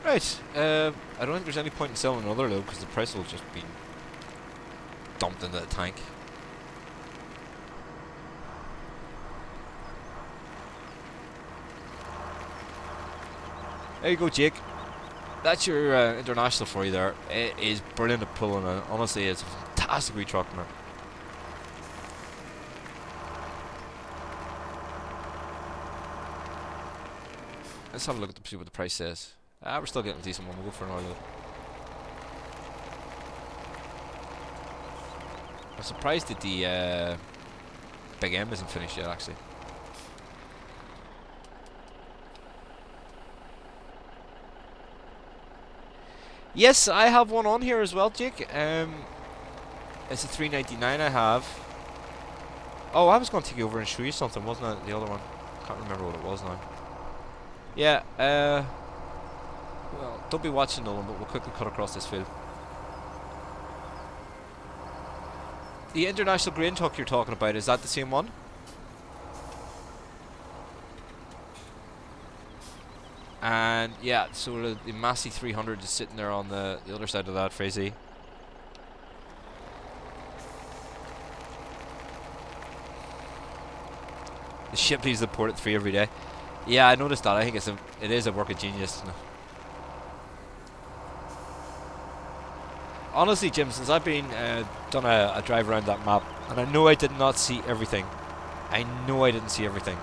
Right, I don't think there's any point in selling another load because the price will just be dumped into the tank. There you go, Jake. That's your international for you there. It is brilliant at pulling, and honestly, it's a fantastic wee truck, man. Let's have a look at see what the price says. We're still getting a decent one. We'll go for another load. I'm surprised that the Big M isn't finished yet, actually. Yes, I have one on here as well, Jake. It's a 399 I have. Oh, I was going to take you over and show you something, wasn't I? The other one. Can't remember what it was now. Yeah, well, don't be watching Nolan, but we'll quickly cut across this field. The international grain truck you're talking about, is that the same one? And yeah, so the Massey 300 is sitting there on the other side of that, Frazee. The ship leaves the port at 3 every day. Yeah, I noticed that. I think it is a work of genius. Honestly, Jim, since I've been done a drive around that map, and I know I did not see everything. I know I didn't see everything.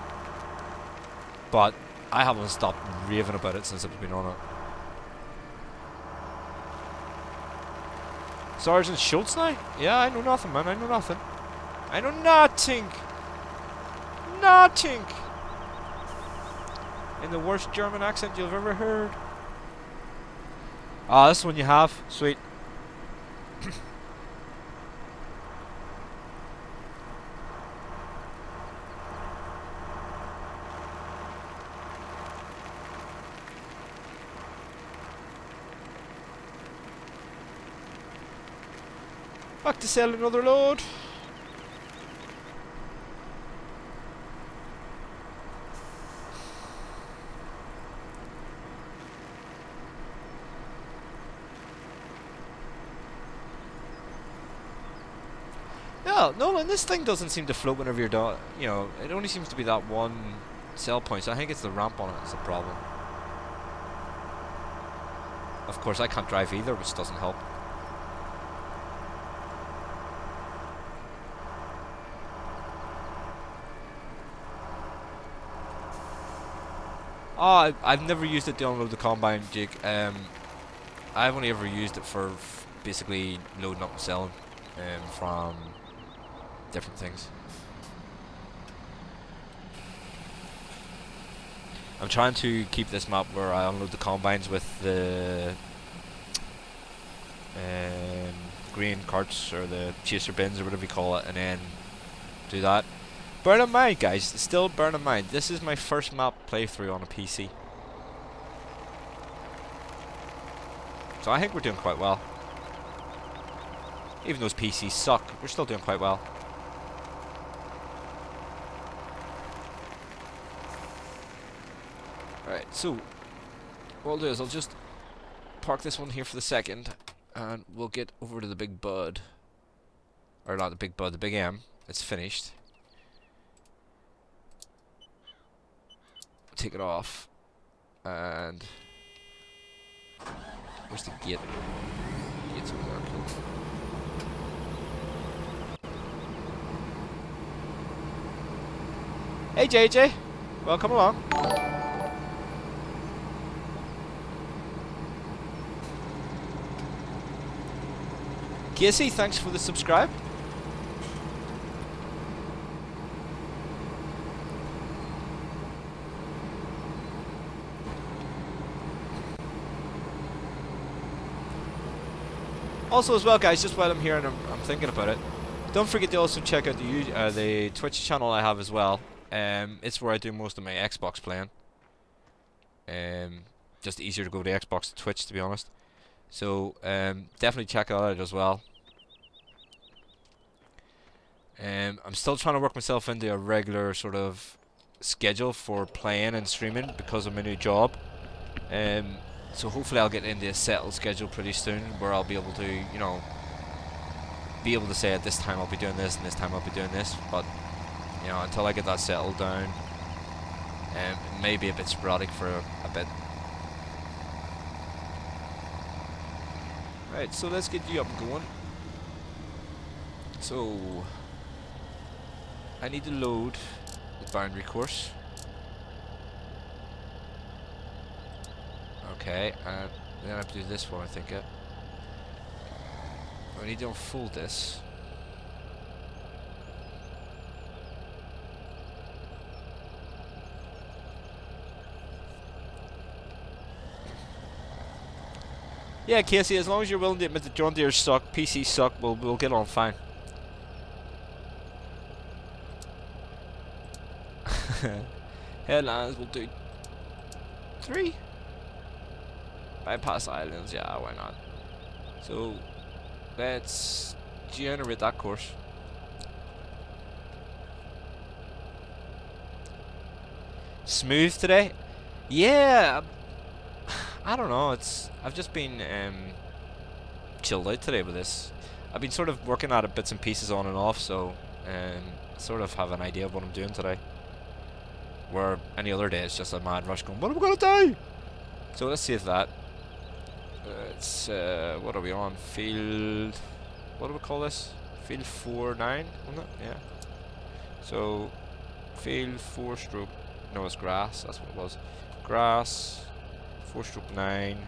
But I haven't stopped raving about it since I've been on it. Sergeant Schultz now? Yeah, I know nothing, man. I know nothing. I know nothing. Nothing. In the worst German accent you've ever heard. Ah, this one you have. Sweet. Back to sell another load. Yeah, no, and this thing doesn't seem to float whenever you're done. You know, it only seems to be that one sell point, so I think it's the ramp on it that's the problem. Of course, I can't drive either, which doesn't help. Oh, I've never used it to unload the combine, Jake. I've only ever used it for basically loading up and selling from different things. I'm trying to keep this map where I unload the combines with the grain carts or the chaser bins or whatever you call it, and then do that. Bear in mind, guys, still bear in mind, this is my first map playthrough on a PC. So I think we're doing quite well. Even those PCs suck, we're still doing quite well. Alright, so what I'll do is I'll just park this one here for the second, and we'll get over to the Big Bud. Or not the Big Bud, the Big M. It's finished. Take it off, and where's the gate? Gate's over there. Cool. Hey JJ, welcome along. Casey, thanks for the subscribe. Also, as well, guys, just while I'm here and I'm thinking about it, don't forget to also check out the Twitch channel I have as well. It's where I do most of my Xbox playing. Just easier to go to Xbox to Twitch, to be honest. So definitely check that out as well. I'm still trying to work myself into a regular sort of schedule for playing and streaming because of my new job. So hopefully I'll get into a settled schedule pretty soon where I'll be able to, you know, be able to say at this time I'll be doing this and this time I'll be doing this. But, you know, until I get that settled down, it may be a bit sporadic for a bit. Right, so let's get you up and going. So, I need to load the boundary course. Okay, and then I have to do this one, I think. I need to unfold this. Yeah, Casey, as long as you're willing to admit that John Deere suck, PC suck, we'll get on fine. Headlands, we'll do 3. Bypass islands, yeah, why not? So, let's generate that course. Smooth today? Yeah, I don't know, I've just been chilled out today with this. I've been sort of working at it bits and pieces on and off, so sort of have an idea of what I'm doing today. Where any other day it's just a mad rush going, what are we gonna do? So let's see if that. It's what are we on? Field, what do we call this? Field 4-9, wasn't it? Yeah. So field 4 stroke, no, it's grass. That's what it was. Grass 4 stroke 9,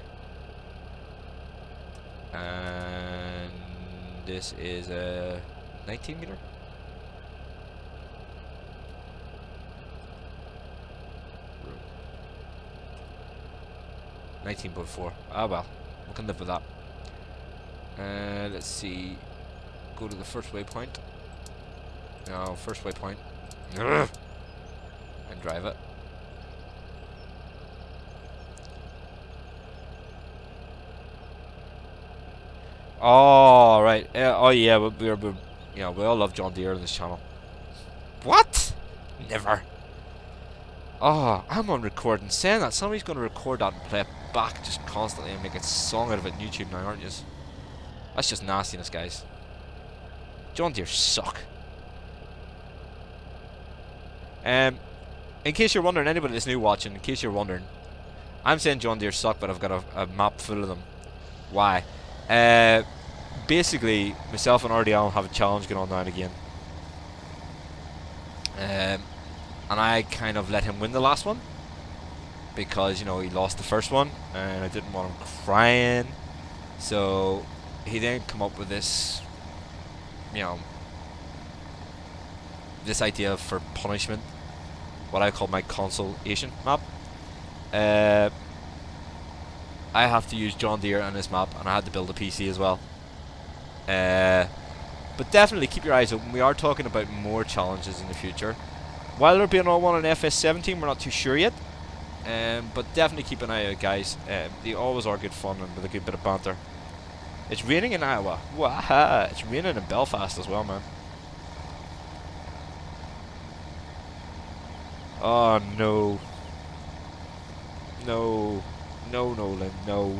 and this is a 19 meter. 19.4. Ah well, we can live with that. Let's see. Go to the first waypoint. No, first waypoint. And drive it. Oh right. Oh yeah. We're you know, we all love John Deere on this channel. What? Never. Oh, I'm on recording saying that. Somebody's going to record that and play it back just constantly and make a song out of it on YouTube now, aren't you? That's just nastiness, guys. John Deere suck. In case you're wondering, anybody that's new watching, in case you're wondering, I'm saying John Deere suck, but I've got a map full of them. Why? Basically, myself and RDAllen have a challenge going on now and again. And I kind of let him win the last one because, you know, he lost the first one and I didn't want him crying. So he then come up with this, you know, this idea for punishment, what I call my consolation map. I have to use John Deere on this map, and I had to build a PC as well. But definitely keep your eyes open. We are talking about more challenges in the future. While there being all one on FS17, we're not too sure yet. But definitely keep an eye out, guys. They always are good fun and with a good bit of banter. It's raining in Iowa. Waha! It's raining in Belfast as well, man. Oh no. No. No, Nolan, no.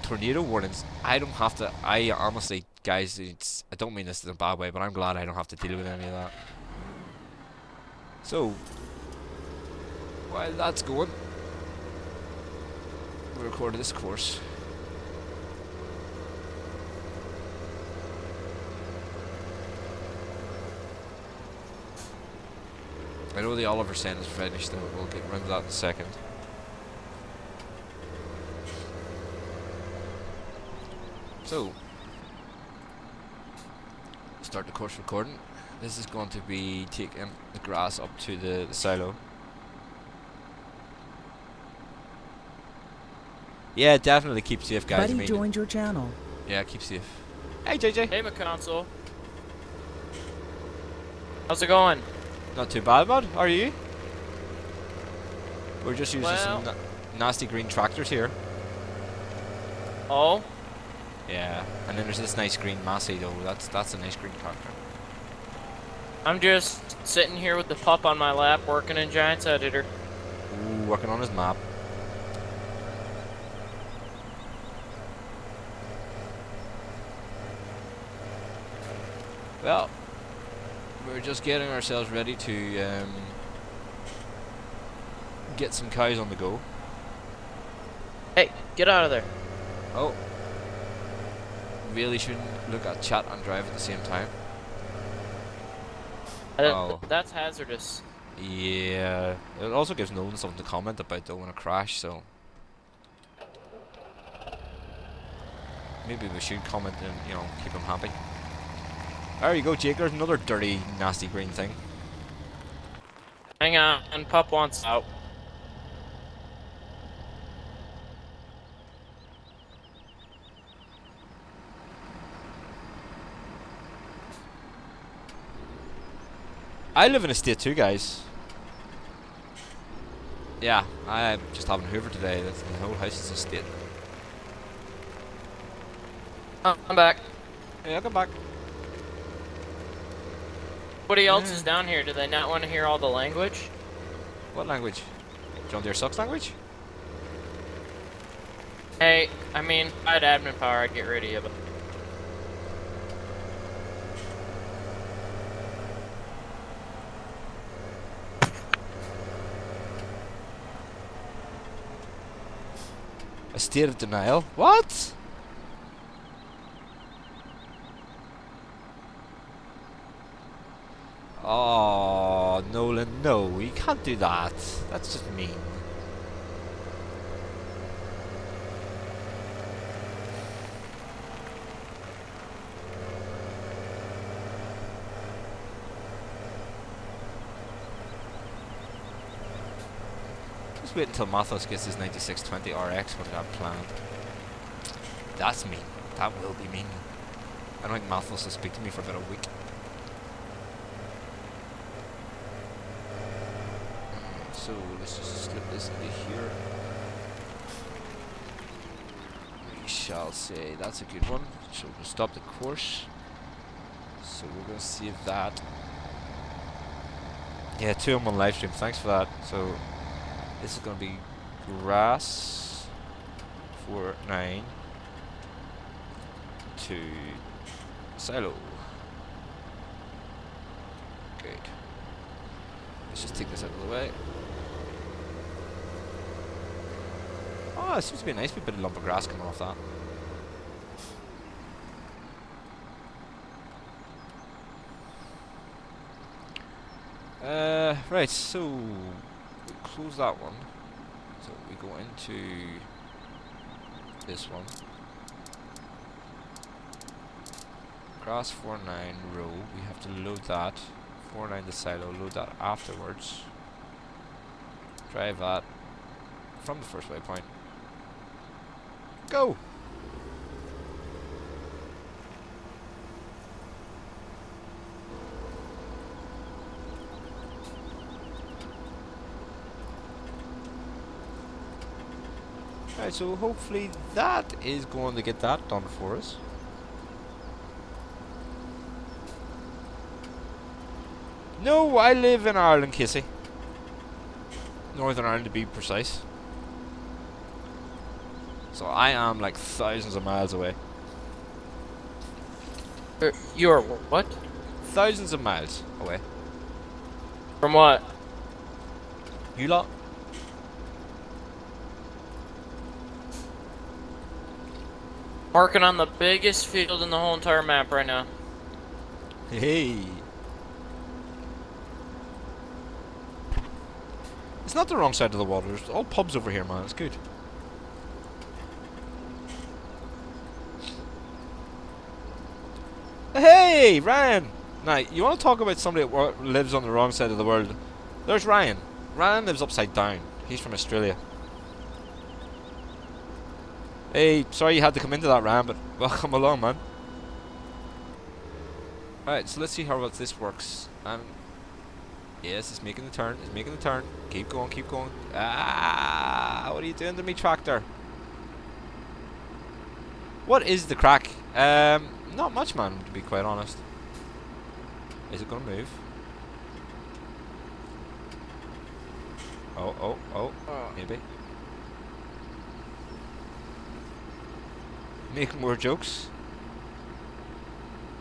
Tornado warnings. I don't have to. I honestly, guys, I don't mean this in a bad way, but I'm glad I don't have to deal with any of that. So, while that's going, we recorded this course. I know the Oliver Sen is finished, though. We'll get around to that in a second. So, start the course recording. This is going to be taking the grass up to the silo. Yeah, definitely keep safe, guys. Buddy joined your channel. Yeah, keep safe. Hey, JJ. Hey, McConsole. How's it going? Not too bad, bud. How are you? We're just using some Well, nasty green tractors here. oh, Yeah, and then there's this nice green Massey though. That's a nice green tractor. I'm just sitting here with the pup on my lap working in Giants Editor. Ooh, working on his map. Well, we're just getting ourselves ready to get some cows on the go. Hey, get out of there. Oh, really shouldn't look at chat and drive at the same time. Oh. That's hazardous. Yeah, it also gives Nolan something to comment about though when I crash, so maybe we should comment and, you know, keep him happy. There you go, Jake, there's another dirty, nasty green thing. Hang on, and pup wants out. I live in a state too, guys. Yeah, I just having Hoover today. That's, the whole house is a state. Oh, I'm back. Yeah, I'll come back. Nobody else is down here. Do they not want to hear all the language? What language? John Deere sucks language? Hey, I mean, if I had admin power, I'd get rid of you, but... A state of denial? What? Oh, Nolan, no, you can't do that. That's just mean. Just wait until Mathos gets his 9620 RX, what I have planned. That's mean. That will be mean. I don't think Mathos will speak to me for about a week. So let's just slip this into here. We shall say that's a good one. So we'll stop the course. So we're gonna save that. Yeah, 2 on one live stream. Thanks for that. So this is gonna be grass 49 to silo. Good. Let's just take this out of the way. Oh, it seems to be a nice bit of lump of grass coming off that. Right, so we close that one. So we go into this one. Grass 49 row, we have to load that. 49 the silo, load that afterwards. Drive that from the first waypoint. Go! Right, so hopefully that is going to get that done for us. No, I live in Ireland, Kissy. Northern Ireland to be precise. So I am like thousands of miles away. You're what? Thousands of miles away. From what? You lot? Working on the biggest field in the whole entire map right now. Hey. It's not the wrong side of the water. There's all pubs over here, man. It's good. Hey, Ryan! Now, you want to talk about somebody that lives on the wrong side of the world? There's Ryan. Ryan lives upside down. He's from Australia. Hey, sorry you had to come into that round, but welcome along, man. Alright, so let's see how well this works. Yes, it's making the turn. It's making the turn. Keep going, keep going. Ah, what are you doing to me, tractor? What is the crack? Not much, man, to be quite honest. Is it gonna move? Oh, Oh. maybe. Make more jokes.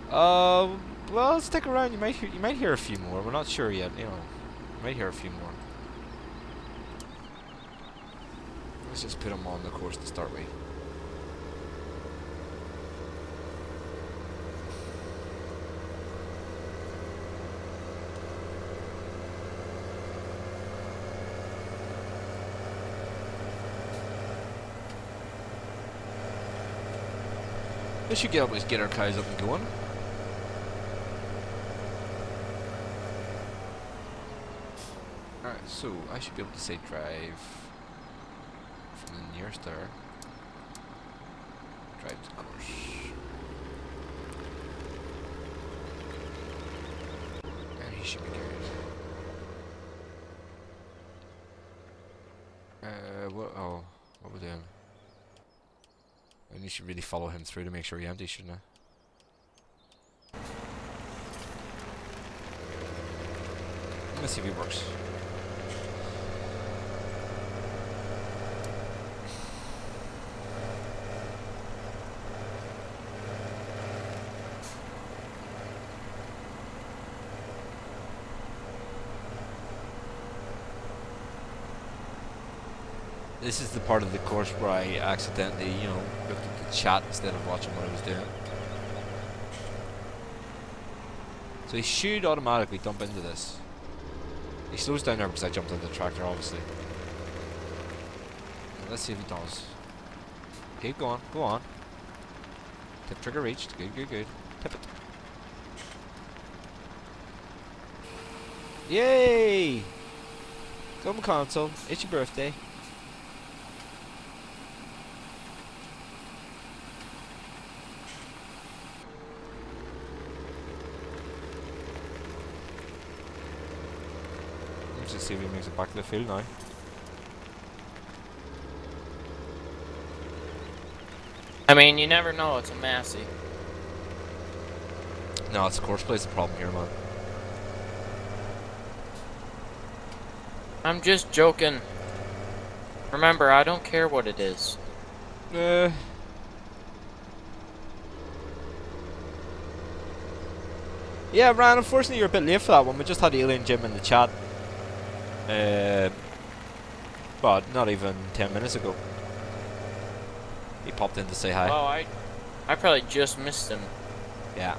Well, stick around. You might hear a few more. We're not sure yet. You might hear a few more. Let's just put them on the course to start with. We should get our cows up and going. Alright, so I should be able to say drive from the nearest there. Drive the course. And he should be good. What we're doing? And you should really follow him through to make sure he empties, shouldn't I? Let's see if he works. This is the part of the course where I accidentally, looked at the chat instead of watching what I was doing. So he should automatically dump into this. He slows down there because I jumped into the tractor, obviously. Let's see if he does. Keep going, go on. Tip trigger reached, good. Tip it. Yay! Go McConsole, it's your birthday. Let's just see if he makes it back to the field now. I mean, you never know. It's a Massey. No, it's course play's the problem here, man. I'm just joking. Remember, I don't care what it is. Yeah, Ryan, unfortunately you're a bit late for that one. We just had Alien Jim in the chat. But not even 10 minutes ago. He popped in to say hi. Oh, I probably just missed him. Yeah.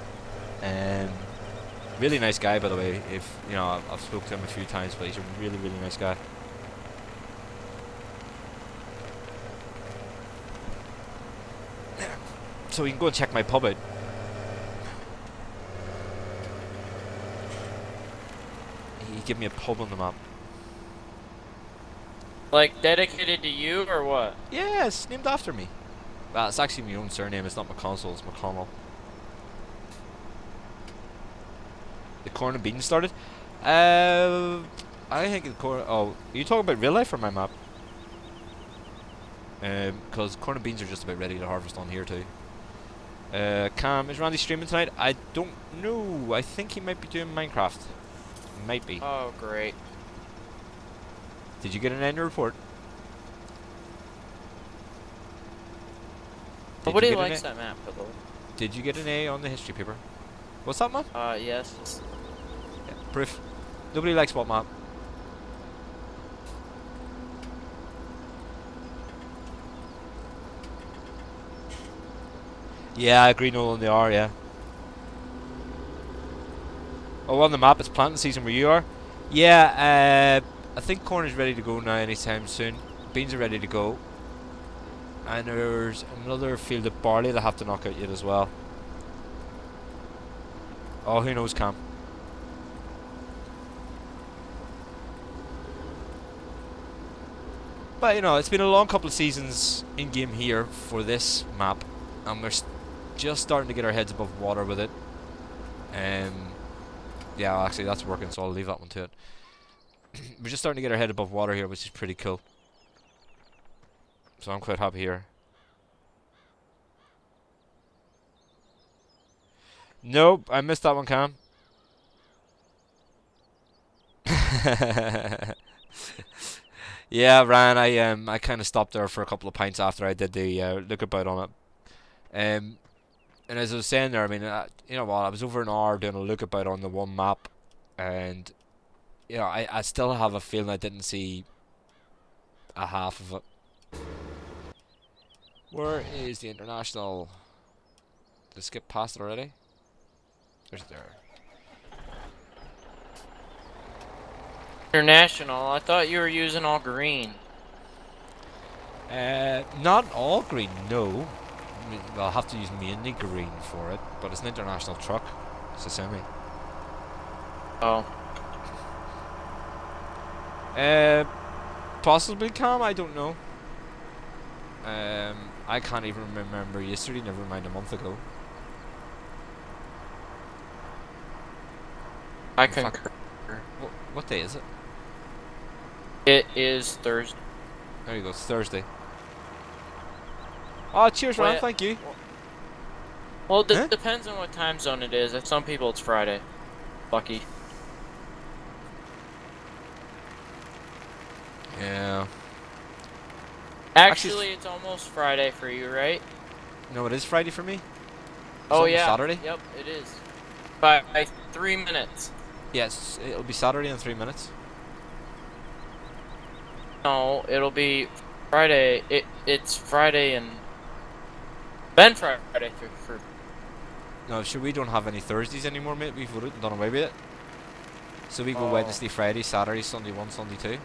Really nice guy, by the way. If I've spoken to him a few times, but he's a really, really nice guy. So you can go and check my pub out. He gave me a pub on the map. Like, dedicated to you, or what? Yeah, it's named after me. Well, it's actually my own surname. It's not McConsole, it's McConnell. The corn and beans started. I think the corn. Oh, are you talking about real life or my map? Because corn and beans are just about ready to harvest on here too. Cam, is Randy streaming tonight? I don't know. I think he might be doing Minecraft. Might be. Oh, great. Did you get an annual report? Nobody likes that map, though. Did you get an A on the history paper? What's that, man? Yes. Yeah, proof. Nobody likes what map? Yeah, I agree, Nolan, they are, yeah. Oh, on the map, it's planting season where you are? Yeah, I think corn is ready to go now anytime soon. Beans are ready to go. And there's another field of barley they'll have to knock out yet as well. Oh, who knows, Cam? But you know, it's been a long couple of seasons in game here for this map, and we're just starting to get our heads above water with it. Yeah, well, actually that's working, so I'll leave that one to it. We're just starting to get our head above water here, which is pretty cool. So I'm quite happy here. Nope, I missed that one, Cam. Yeah, Ryan, I kind of stopped there for a couple of pints after I did the lookabout on it. And as I was saying there, I mean, you know what, I was over an hour doing a lookabout on the one map, and you know, I still have a feeling I didn't see a half of it. Where is the international? Did I skip past it already? There's there. International. I thought you were using all green. Not all green, no. I mean, well, I'll have to use mainly green for it, but it's an international truck. It's a semi. Oh. Possibly Cam, I don't know. I can't even remember yesterday, never mind a month ago. I In fact, concur. what day is it? It is Thursday. There you go, it's Thursday. Oh, cheers, Ryan, thank you. Well, it Huh? depends on what time zone it is. At some people, it's Friday. Lucky. Yeah. Actually, it's almost Friday for you, right? No, it is Friday for me. It's Oh, almost yeah. Saturday. Yep, it is. By 3 minutes. Yes, it'll be Saturday in 3 minutes. No, it'll be Friday. It's Friday and then Friday for No, sure, we don't have any Thursdays anymore, mate. We've voted and done away with it. So we go Oh. Wednesday, Friday, Saturday, Sunday 1, Sunday 2.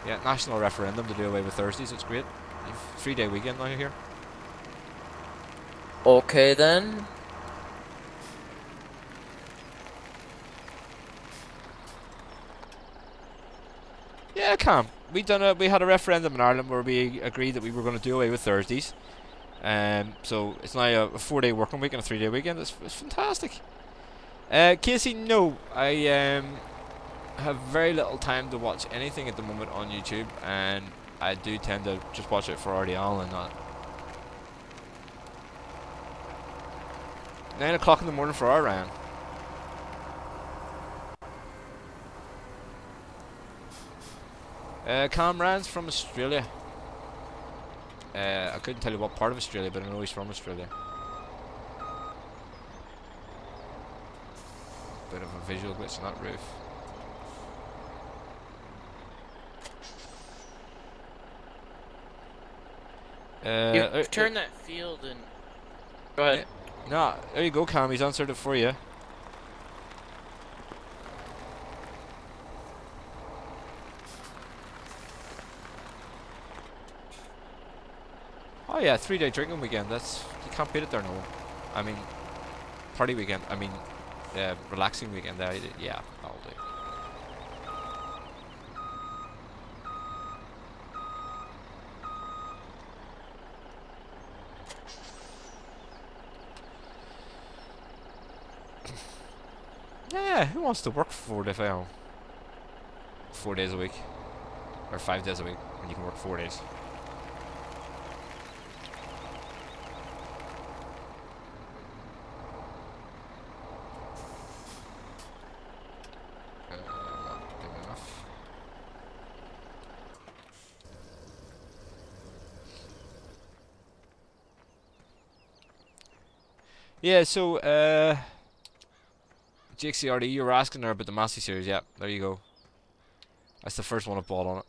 Yeah, national referendum to do away with Thursdays. It's great. You've 3-day weekend now here. Okay then. Yeah, Cam. We had a referendum in Ireland where we agreed that we were going to do away with Thursdays. So it's now a 4-day working week and a 3-day weekend. It's fantastic. Casey, no, I have very little time to watch anything at the moment on YouTube, and I do tend to just watch it for RDAllen and that. 9 o'clock in the morning for our Ryan. Camran's from Australia. I couldn't tell you what part of Australia, but I know he's from Australia. Bit of a visual glitch on that roof. You turn that field and go ahead. Nah, there you go, Cam. He's answered it for you. Oh yeah, 3-day drinking weekend. That's, you can't beat it there, no. I mean, party weekend. I mean, relaxing weekend. Yeah, that'll do. Yeah, who wants to work 4 days a week, or 5 days a week when you can work 4 days? Not big enough. Yeah, so JXCRD, you were asking there about the Massey series. Yeah, there you go. That's the first one I've bought on it.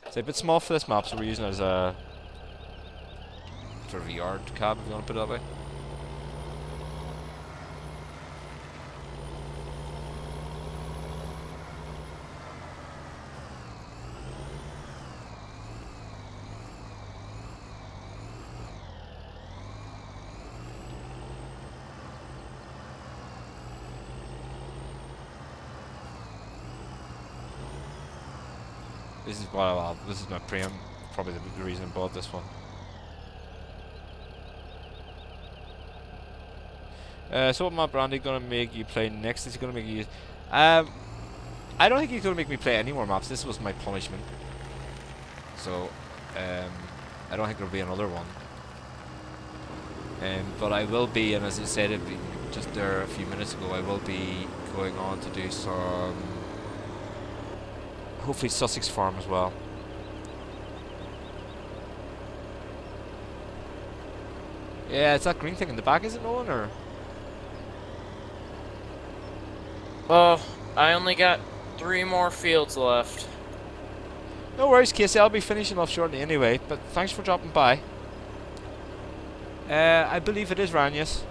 It's a bit small for this map, so we're using it as a sort of a yard cab, if you want to put it that way. This is well, this is my pream. Probably the reason I bought this one. So what map Randy gonna make you play next? Is he gonna make you? I don't think he's gonna make me play any more maps. This was my punishment. So, I don't think there'll be another one. But I will be, and as I said it just there a few minutes ago, I will be going on to do some, hopefully Sussex Farm as well. Yeah, it's that green thing in the back, is it, Nolan, or? Well, I only got 3 more fields left. No worries, Casey, I'll be finishing off shortly anyway, but thanks for dropping by. I believe it is Ranius.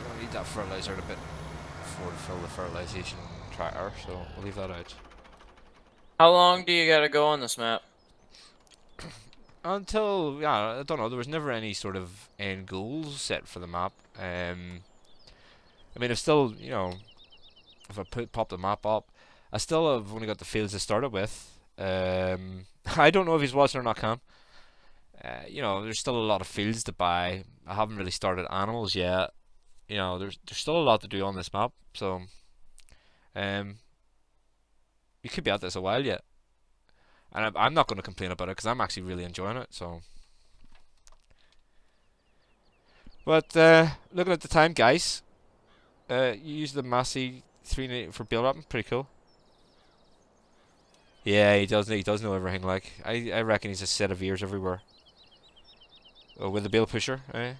I'll need that fertilizer a bit before to fill the fertilization tractor, so we'll leave that out. How long do you gotta go on this map? Until, yeah, I don't know, there was never any sort of end goals set for the map. I mean, I've still, you know, if I pop the map up, I still have only got the fields to start it with. I don't know if he's watching or not, Cam. You know, there's still a lot of fields to buy. I haven't really started animals yet. You know, there's still a lot to do on this map, so you could be at this a while yet. And I'm not going to complain about it because I'm actually really enjoying it. So, but looking at the time, guys, you use the Massey 3 for build up. Pretty cool. Yeah, he does. He does know everything. Like I reckon he's a set of ears everywhere. Oh, with the bill pusher. Eh?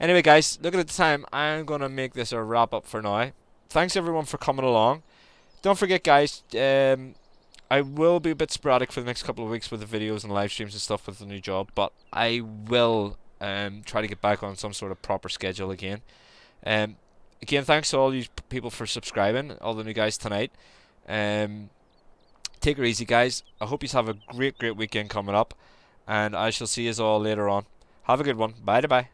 Anyway, guys, looking at the time, I'm gonna make this a wrap up for now. Thanks everyone for coming along. Don't forget, guys. I will be a bit sporadic for the next couple of weeks with the videos and live streams and stuff with the new job, but I will try to get back on some sort of proper schedule again. Again, thanks to all you people for subscribing, all the new guys tonight. Take it easy, guys. I hope you have a great weekend coming up, and I shall see you all later on. Have a good one. Bye to bye.